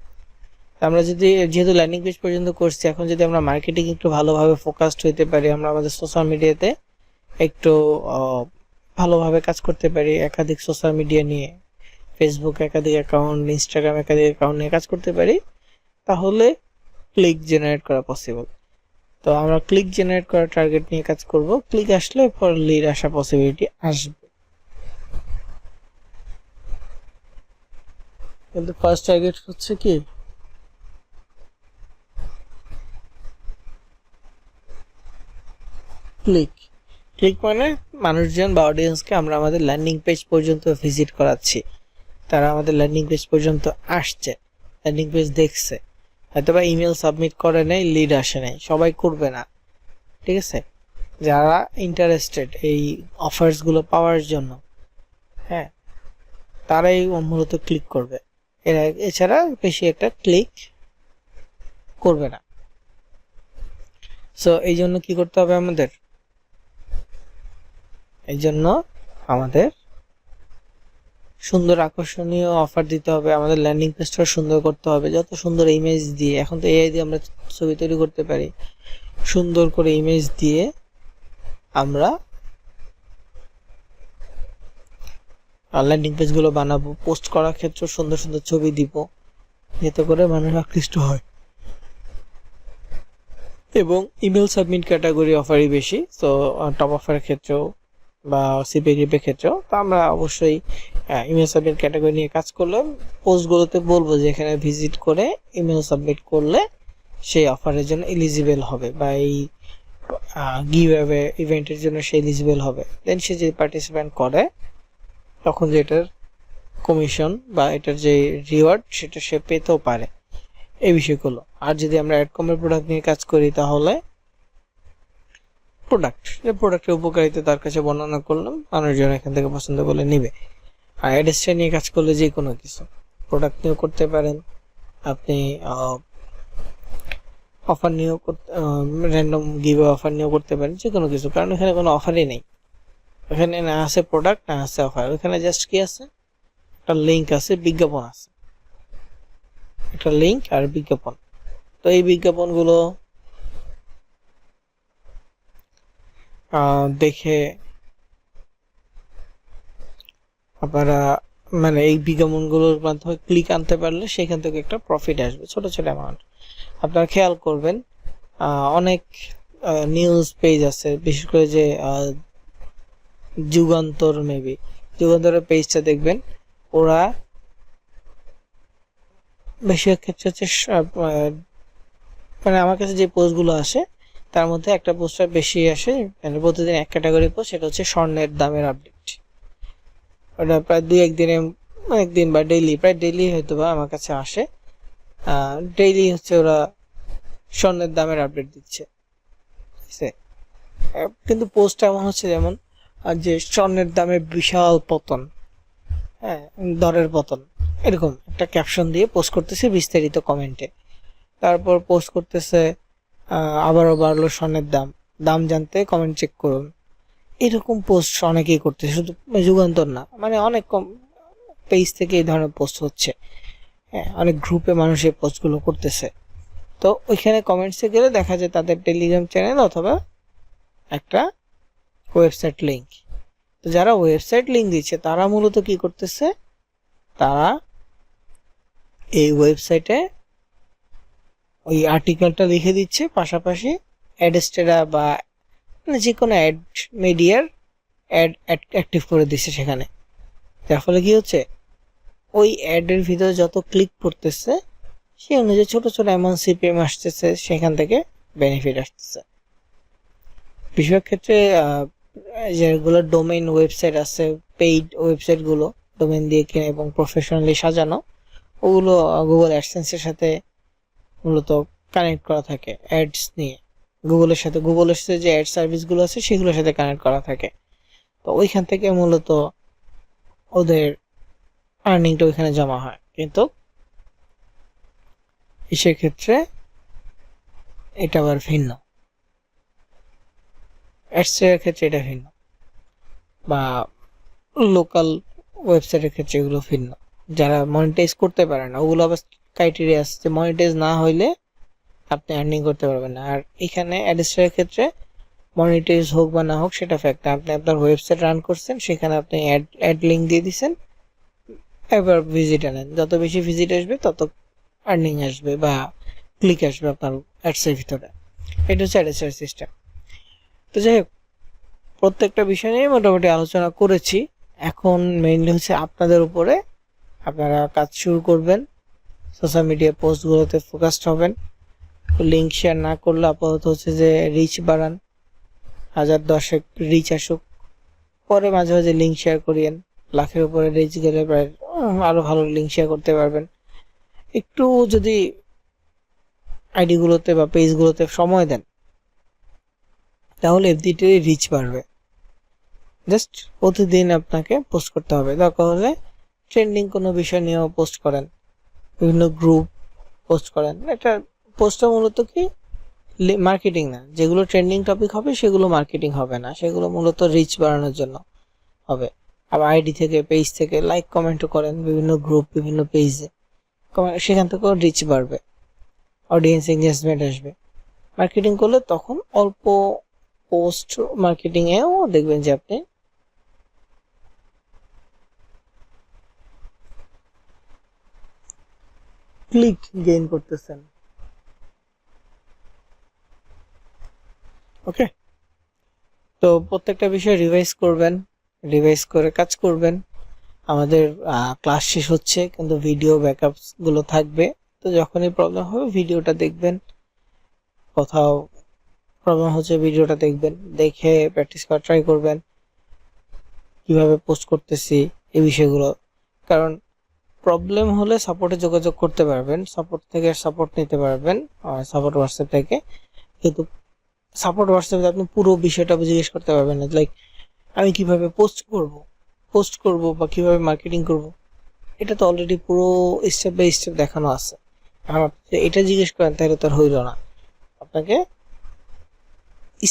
আমরা যদি যেহেতু ল্যান্ডিং পেজ পর্যন্ত করছি, এখন যদি আমরা মার্কেটিং একটু ভালোভাবে ফোকাসড হইতে পারি, আমরা আমাদের সোশ্যাল মিডিয়াতে একটু ভালোভাবে কাজ করতে পারি, একাধিক সোশ্যাল মিডিয়া নিয়ে, ফেসবুক একাধিক অ্যাকাউন্ট, ইনস্টাগ্রাম একাধিক অ্যাকাউন্ট নিয়ে কাজ করতে পারি, তাহলে ক্লিক জেনারেট করা পসিবল। তো আমরা ক্লিক জেনারেট করার টার্গেট নিয়ে কাজ করব। ক্লিক আসলে পর লিড আসা পসিবিলিটি আসবে, কিন্তু ফার্স্ট টার্গেট হচ্ছে কি ক্লিক। ক্লিক মানে মানুষজন বা অডিয়েন্সকে আমরা আমাদের ল্যান্ডিং পেজ পর্যন্ত ভিজিট করাচ্ছি, তারা আমাদের ল্যান্ডিং পেজ পর্যন্ত আসছে, ল্যান্ডিং পেজ দেখছে, হয়তোবা ইমেল সাবমিট করে নেই, লিড আসে নাই, সবাই করবে না, ঠিক আছে? যারা ইন্টারেস্টেড এই অফার্সগুলো পাওয়ার জন্য, হ্যাঁ, তারাই মূলত ক্লিক করবে, এছাড়া বেশি একটা ক্লিক করবে না। সো এই জন্য কি করতে হবে আমাদের, এই জন্য আমাদের সুন্দর আকর্ষণীয় অফার দিতে হবে, আমাদের ল্যান্ডিং পেজটা সুন্দর করতে হবে, যত সুন্দর ইমেজ দিয়ে, এখন তো এআই দিয়ে আমরা ছবি তৈরি করতে পারি, সুন্দর করে ইমেজ দিয়ে আমরা ল্যান্ডিং পেজগুলো বানাবো, পোস্ট করার ক্ষেত্রে সুন্দর সুন্দর ছবি দিব, যাতে করে মানুষ আকৃষ্ট হয়। এবং ইমেল সাবমিট ক্যাটাগরি অফারই বেশি, তো টপ অফারের ক্ষেত্রেও বা সিপি গ্রিপের ক্ষেত্রেও, তো আমরা অবশ্যই ইমেল সাবমিট ক্যাটাগরি নিয়ে কাজ করলে পোস্টগুলোতে বলবো যে এখানে ভিজিট করে ইমেল সাবমিট করলে সেই অফারের জন্য এলিজিবল হবে, বা এই গিভঅ্যাওয়ে ইভেন্টের জন্য সে এলিজিবল হবে। দেন সে যদি পার্টিসিপেন্ট করে, তখন যে এটার কমিশন বা এটার যে রিওয়ার্ড সেটা সে পেতেও পারে, এই বিষয়গুলো। আর যদি আমরা অ্যাডকমের প্রোডাক্ট নিয়ে কাজ করি, তাহলে প্রোডাক্টের উপকারিতা তার কাছে বর্ণনা করলাম, মানুষজন এখান থেকে পছন্দ করলে নিবে। আর অ্যাডস্ট্রা নিয়ে কাজ করলে যে কোনো কিছু প্রোডাক্ট নিয়েও করতে পারেন, আপনি অফার নিয়েও র্যান্ডম গিভ অফার নিয়েও করতে পারেন, যে কোনো কিছু, কারণ এখানে কোনো অফারই নেই, এখানে না আছে প্রোডাক্ট না আছে অফার, এখানে জাস্ট কি আছে, একটা লিঙ্ক আছে, বিজ্ঞাপন আছে, একটা লিঙ্ক আর বিজ্ঞাপন। তো এই বিজ্ঞাপনগুলো দেখে আপনারা মানে এই বিজ্ঞাপনগুলোর মাধ্যমে ক্লিক আনতে পারলে সেখান থেকে একটা প্রফিট আসবে, ছোট ছোট অ্যামাউন্ট। আপনারা খেয়াল করবেন, অনেক নিউজ পেজ আছে, বিশেষ করে যে যুগান্তর, মেবি যুগান্তরের পেজটা দেখবেন, ওরা বেশিরভাগ ক্ষেত্রে হচ্ছে মানে আমার কাছে যে পোস্টগুলো আসে তার মধ্যে একটা পোস্টার বেশি আসে, মানে প্রতিদিন এক ক্যাটাগরি পোস্ট, সেটা হচ্ছে স্বর্ণের দামের আপডেট। ওটা প্রায় একদিন বা ডেইলি, প্রায় ডেইলি হয়তো বা আমার কাছে আসে, ডেইলি হচ্ছে ওরা স্বর্ণের দামের আপডেট দিচ্ছে, ঠিক আছে? কিন্তু পোস্ট এমন হচ্ছে যেমন যে স্বর্ণের দামের বিশাল পতন, হ্যাঁ, দরের পতন, এরকম একটা ক্যাপশন দিয়ে পোস্ট করতেছে বিস্তারিত কমেন্টে। তারপর পোস্ট করতেছে আবারও বাড়লো স্বর্ণের দাম, দাম জানতে কমেন্ট চেক করুন। এরকম পোস্ট অনেকেই করতেছে, শুধু যুগান্তর না, মানে অনেক কম পেজ থেকে এই ধরনের পোস্ট হচ্ছে, হ্যাঁ, অনেক গ্রুপে মানুষ এই পোস্টগুলো করতেছে। তো ওইখানে কমেন্টসে গেলে দেখা যায় তাদের টেলিগ্রাম চ্যানেল অথবা একটা ওয়েবসাইট লিঙ্ক। তো যারা ওয়েবসাইট লিঙ্ক দিচ্ছে তারা মূলত কি করতেছে, তারা এই ওয়েবসাইটে ওই আর্টিকেলটা লিখে দিচ্ছে, পাশাপাশি অ্যাডস্টেরা বা যে কোনো অ্যাড মিডিয়ার অ্যাড অ্যাক্টিভ করে দিচ্ছে সেখানে। যার ফলে কি হচ্ছে, ওই অ্যাডের ভিতরে যত ক্লিক করতেছে সেই অনুযায়ী ছোট ছোট অ্যামাউন্ট সিপিএম আসতেছে, সেখান থেকে বেনিফিট আসতেছে। বেশিরভাগ ক্ষেত্রে যেগুলো ডোমেইন ওয়েবসাইট আছে, পেইড ওয়েবসাইটগুলো ডোমেইন দিয়ে কিনে এবং প্রফেশনালি সাজানো, ওগুলো গুগল অ্যাডসেন্সের সাথে মূলত কানেক্ট করা থাকে অ্যাডস নিয়ে, গুগলের সাথে যে অ্যাড সার্ভিসগুলো আছে সেগুলোর সাথে কানেক্ট করা থাকে। তো ওইখান থেকে মূলত ওদের আর্নিংটা ওইখানে জমা হয়। কিন্তু সেক্ষেত্রে এটা আবার ভিন্ন, অ্যাডসের ক্ষেত্রে এটা ভিন্ন, বা লোকাল ওয়েবসাইটের ক্ষেত্রে এগুলো ভিন্ন। যারা মনিটাইজ করতে পারে না ওগুলো আবার ক্রাইটেরিয়া আছে যে মনিটাইজ না হইলে আপনি আর্নিং করতে পারবেন না। আর এখানে অ্যাডসের ক্ষেত্রে মনিটাইজ হোক বা না হোক সেটা ফ্যাক্ট, আপনি আপনার ওয়েবসাইট রান করছেন, সেখানে আপনি অ্যাড লিঙ্ক দিয়ে দিচ্ছেন, এবার ভিজিট আনেন, যত বেশি ভিজিট আসবে তত আর্নিং আসবে বা ক্লিক আসবে আপনার অ্যাডসের ভিতরে। এটা হচ্ছে অ্যাডসের সিস্টেম। তো যাই হোক, প্রত্যেকটা বিষয় নিয়ে মোটামুটি আলোচনা করেছি। এখন মেইনলি হচ্ছে আপনাদের উপরে, আপনারা কাজ শুরু করবেন, সোশ্যাল মিডিয়া পোস্টগুলোতে ফোকাসড হবেন। লিঙ্ক শেয়ার না করলে আপাতত হচ্ছে যে রিচ বাড়ান, 1000-10 রিচ আসুক, পরে মাঝে মাঝে লিঙ্ক শেয়ার করিয়েন। লাখের উপরে রিচ গেলে প্রায় আরো ভালো লিঙ্ক শেয়ার করতে পারবেন। একটু যদি আইডিগুলোতে বা পেজগুলোতে সময় দেন তাহলে এফডিতে রিচ বাড়বে। জাস্ট প্রতিদিন আপনাকে পোস্ট করতে হবে, দরকার হলে ট্রেন্ডিং কোনো বিষয় নিয়েও পোস্ট করেন, বিভিন্ন গ্রুপ পোস্ট করেন। এটা পোস্টটা মূলত কি মার্কেটিং না, যেগুলো ট্রেন্ডিং টপিক হবে সেগুলো মার্কেটিং হবে না, সেগুলো মূলত রিচ বাড়ানোর জন্য হবে। আবার আইডি থেকে পেজ থেকে লাইক কমেন্টও করেন বিভিন্ন গ্রুপ বিভিন্ন পেজে, সেখান থেকেও রিচ বাড়বে, অডিয়েন্স এঙ্গেজমেন্ট আসবে। মার্কেটিং করলে তখন অল্প পোস্ট মার্কেটিং এও দেখবেন যে আপনি ক্লিক গেইন করতেছেন। ওকে, তো প্রত্যেকটা বিষয় রিভাইজ করবেন, রিভাইজ করে কাজ করবেন। আমাদের ক্লাস শেষ হচ্ছে কিন্তু ভিডিও ব্যাকআপস গুলো থাকবে, তো যখনই প্রবলেম হবে ভিডিওটা দেখবেন, কোথাও প্রবলেম হচ্ছে ভিডিওটা দেখবেন, দেখে প্র্যাকটিস করা ট্রাই করবেন কিভাবে পোস্ট করতেছি এই বিষয়গুলো। কারণ প্রবলেম হলে সাপোর্টে যোগাযোগ করতে পারবেন, সাপোর্ট থেকে সাপোর্ট নিতে পারবেন, সাপোর্ট হোয়াটসঅ্যাপ থেকে। কিন্তু সাপোর্ট হোয়াটসঅ্যাপে আপনি পুরো বিষয়টা জিজ্ঞেস করতে পারবেন না, লাইক আমি কিভাবে পোস্ট করব বা কিভাবে মার্কেটিং করব, এটা তো অলরেডি পুরো স্টেপ বাই স্টেপ দেখানো আছে। আর আপনি এটা জিজ্ঞেস করেন তাহলে তো আর হইল না। আপনাকে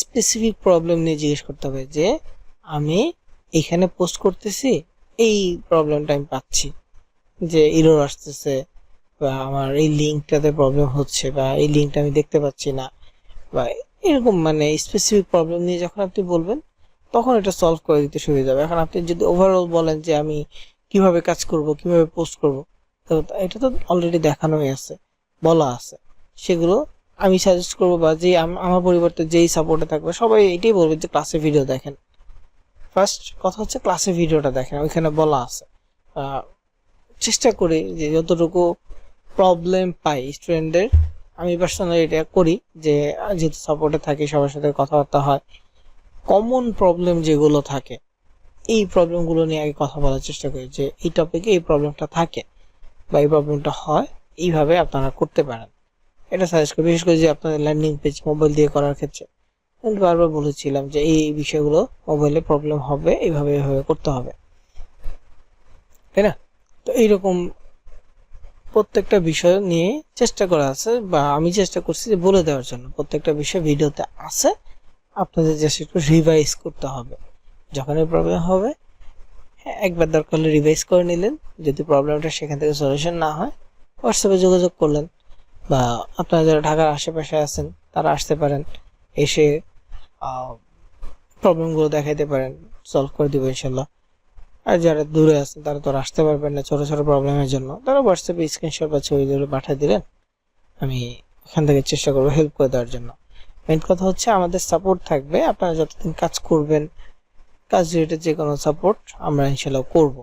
স্পেসিফিক প্রবলেম নিয়ে জিজ্ঞেস করতে হবে যে আমি এখানে পোস্ট করতেছি, এই প্রবলেমটা আমি পাচ্ছি, যে এরর আসতেছে, বা আমার এই লিঙ্কটাতে প্রবলেম হচ্ছে, বা এই লিঙ্কটা আমি দেখতে পাচ্ছি না, বা এরকম মানে স্পেসিফিক প্রবলেম নিয়ে যখন আপনি বলবেন তখন এটা সলভ করে দিতে শুরু হয়ে যাবে। এখন আপনি যদি ওভারঅল বলেন যে আমি কিভাবে কাজ করব, কিভাবে পোস্ট করব, তো এটা তো অলরেডি দেখানোই আছে, বলা আছে। সেগুলো আমি সাজেস্ট করবো, বা যে আমার পরিবর্তে যেই সাপোর্টে থাকবে সবাই এটাই বলবে যে ক্লাসে ভিডিও দেখেন। ফার্স্ট কথা হচ্ছে ক্লাসে ভিডিওটা দেখেন, ওইখানে বলা আছে। চেষ্টা করি যে যতটুকু প্রবলেম পাই স্টুডেন্টদের, আমি পার্সোনালি এটা করি যে যেহেতু সাপোর্টে থাকি সবার সাথে কথাবার্তা হয়, কমন প্রবলেম যেগুলো থাকে এই প্রবলেমগুলো নিয়ে আগে কথা বলার চেষ্টা করি, যে এই টপিকে এই প্রবলেমটা থাকে বা এই প্রবলেমটা হয়, এইভাবে আপনারা করতে পারেন। এটা সাজেস্ট করি, বিশেষ করে যে আপনাদের ল্যান্ডিং পেজ মোবাইল দিয়ে করার ক্ষেত্রে কিন্তু বারবার বলেছিলাম যে এই বিষয়গুলো মোবাইলে প্রবলেম হবে, এইভাবে এইভাবে করতে হবে, তাই না? তো এইরকম প্রত্যেকটা বিষয় নিয়ে চেষ্টা করা আছে, বা আমি চেষ্টা করছি যে বলে দেওয়ার জন্য। প্রত্যেকটা বিষয় ভিডিওতে আছে, আপনাদের জাস্ট একটু রিভাইজ করতে হবে। যখনই প্রবলেম হবে একবার দরকার হলে রিভাইজ করে নিলেন, যদি প্রবলেমটা সেখান থেকে সলিউশন না হয় হোয়াটসঅ্যাপে যোগাযোগ করলেন, বা আপনারা যারা ঢাকার আশেপাশে আছেন তারা আসতে পারেন, এসে প্রবলেমগুলো দেখাইতে পারেন, সলভ করে দিব ইনশাল্লাহ। আর যারা দূরে আছেন তারা তো আসতে পারবেন না ছোট ছোট প্রবলেমের জন্য, তারা হোয়াটসঅ্যাপে স্ক্রিনশট বা ছবিগুলো পাঠিয়ে দিলেন, আমি ওখান থেকে চেষ্টা করবো হেল্প করে দেওয়ার জন্য। মেইন কথা হচ্ছে আমাদের সাপোর্ট থাকবে, আপনারা যতদিন কাজ করবেন, কাজ রিলেটেড যে কোনো সাপোর্ট আমরা ইনশাল্লাহ করব,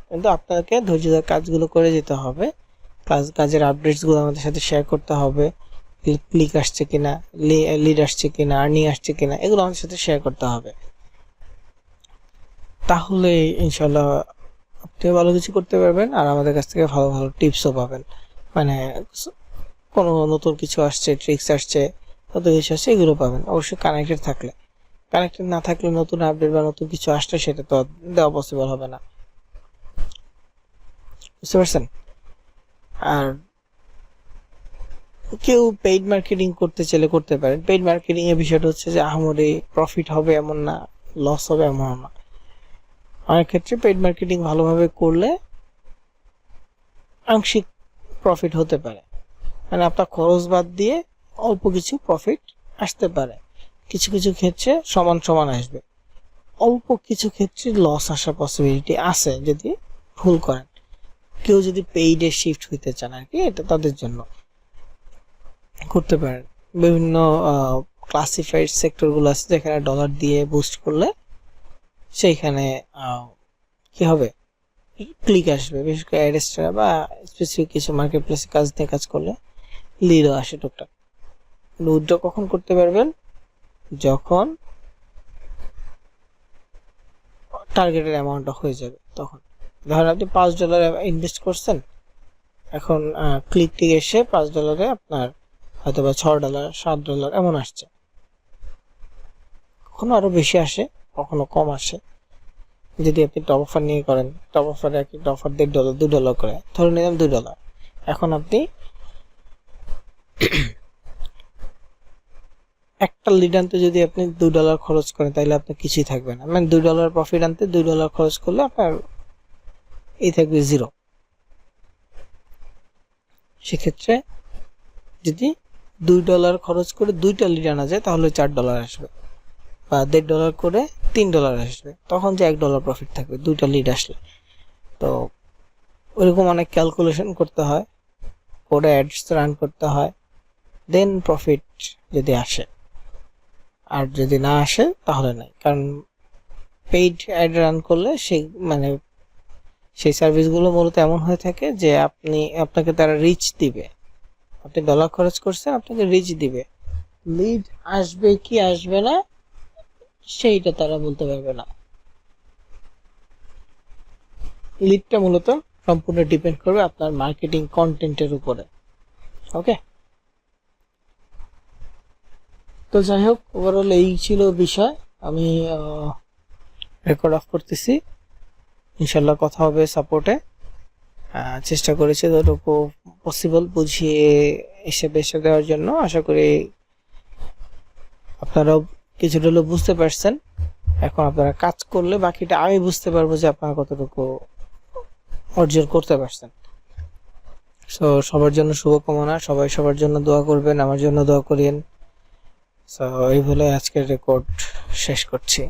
কিন্তু আপনাকে ধৈর্য ধরে কাজগুলো করে যেতে হবে। কাজের আপডেটসগুলো আমাদের সাথে শেয়ার করতে হবে, ক্লিক আসছে কিনা, লিড আসছে কিনা, আর্নিং আসছে কিনা, এগুলো আমাদের সাথে শেয়ার করতে হবে। তাহলে ইনশাল্লাহ আপনিও ভালো কিছু করতে পারবেন, আর আমাদের কাছ থেকে ভালো ভালো টিপসও পাবেন। মানে কোনো নতুন কিছু আসছে, ট্রিক্স আসছে, নতুন কিছু আসছে, এগুলো পাবেন অবশ্যই কানেক্টেড থাকলে। কানেক্টেড না থাকলে নতুন আপডেট বা নতুন কিছু আসলে সেটা তো দেওয়া পসিবল হবে না, বুঝতে পারছেন? আর কেউ পেইড মার্কেটিং করতে চাইলে করতে পারেন। পেইড মার্কেটিং এর বিষয়টা হচ্ছে যে আহামরি প্রফিট হবে এমন না, লস হবে এমন না। অনেক ক্ষেত্রে পেইড মার্কেটিং ভালোভাবে করলে আংশিক প্রফিট হতে পারে, মানে আপনার খরচ বাদ দিয়ে অল্প কিছু প্রফিট আসতে পারে। কিছু কিছু ক্ষেত্রে সমান সমান আসবে, অল্প কিছু ক্ষেত্রে লস আসার পসিবিলিটি আছে যদি ভুল করেন। কেউ যদি পেইডে শিফট হইতে চান আর কি, এটা তাদের জন্য করতে পারেন। বিভিন্ন ক্লাসিফাইড সেক্টরগুলো আছে যেখানে ডলার দিয়ে বুস্ট করলে সেইখানে কি হবে, ক্লিক আসবে। বিশেষ করে অ্যাডস্টার বা স্পেসিফিক কিছু মার্কেট প্লেসে কাজ নিয়ে কাজ করলে লিডও আসে টুকটাক। উইথড্র কখন করতে পারবেন? যখন টার্গেটের অ্যামাউন্টটা হয়ে যাবে তখন। ধরেন আপনি $5 ইনভেস্ট করছেন, এখন ক্লিক টিক এসে $5 আপনার হয়তো বা $6, $7 এমন আসছে। কখনো আরো বেশি আসে, কখনো কম আসে। যদি আপনি টপ অফার নিয়ে করেন, টপ অফারে এক একটা অফার $1.5 $2 করে, ধরে নিলাম $2। এখন আপনি একটা লিড আনতে যদি আপনি $2 খরচ করেন তাহলে আপনার কিছুই থাকবে না। মানে $2 প্রফিট আনতে $2 খরচ করলে আপনার এই থাকবে 0। সেক্ষেত্রে যদি $2 খরচ করে 2টা লিড আনা যায় তাহলে $4 আসবে, বা $1.5 করে $3 আসবে, তখন যে $1 প্রফিট থাকবে 2টা লিড আসলে। তো ওইরকম অনেক ক্যালকুলেশন করতে হয়, করে অ্যাডস রান করতে হয়, দেন প্রফিট যদি আসে। আর যদি না আসে তাহলে নাই, কারণ পেইড অ্যাড রান করলে সেই সার্ভিসগুলো মূলত এমন হয়ে থাকে যে আপনাকে তারা রিচ দিবে। আপনি ডলার খরচ করছেন, আপনাকে রিচ দিবে। লিড আসবে কি আসবে না সেইটা তারা বলতে পারবে না। লিডটা মূলত সম্পূর্ণ ডিপেন্ড করবে আপনার মার্কেটিং কন্টেন্টের উপরে। ওকে, তো যাই হোক, ওভারঅল এই ছিল বিষয়। আমি রেকর্ড অফ করতেছি, ইনশাল্লাহ কথা হবে সাপোর্টে। চেষ্টা করেছি যতটুকু পসিবল বুঝিয়ে এসে দেওয়ার জন্য। আশা করি আপনারাও কিছুটা হলেও বুঝতে পারছেন। এখন আপনারা কাজ করলে বাকিটা আমি বুঝতে পারবো যে আপনারা কতটুকু অর্জন করতে পারছেন। সো সবার জন্য শুভকামনা, সবাই সবার জন্য দোয়া করবেন, আমার জন্য দোয়া করিয়েন। সো এই বলে আজকের রেকর্ড শেষ করছি।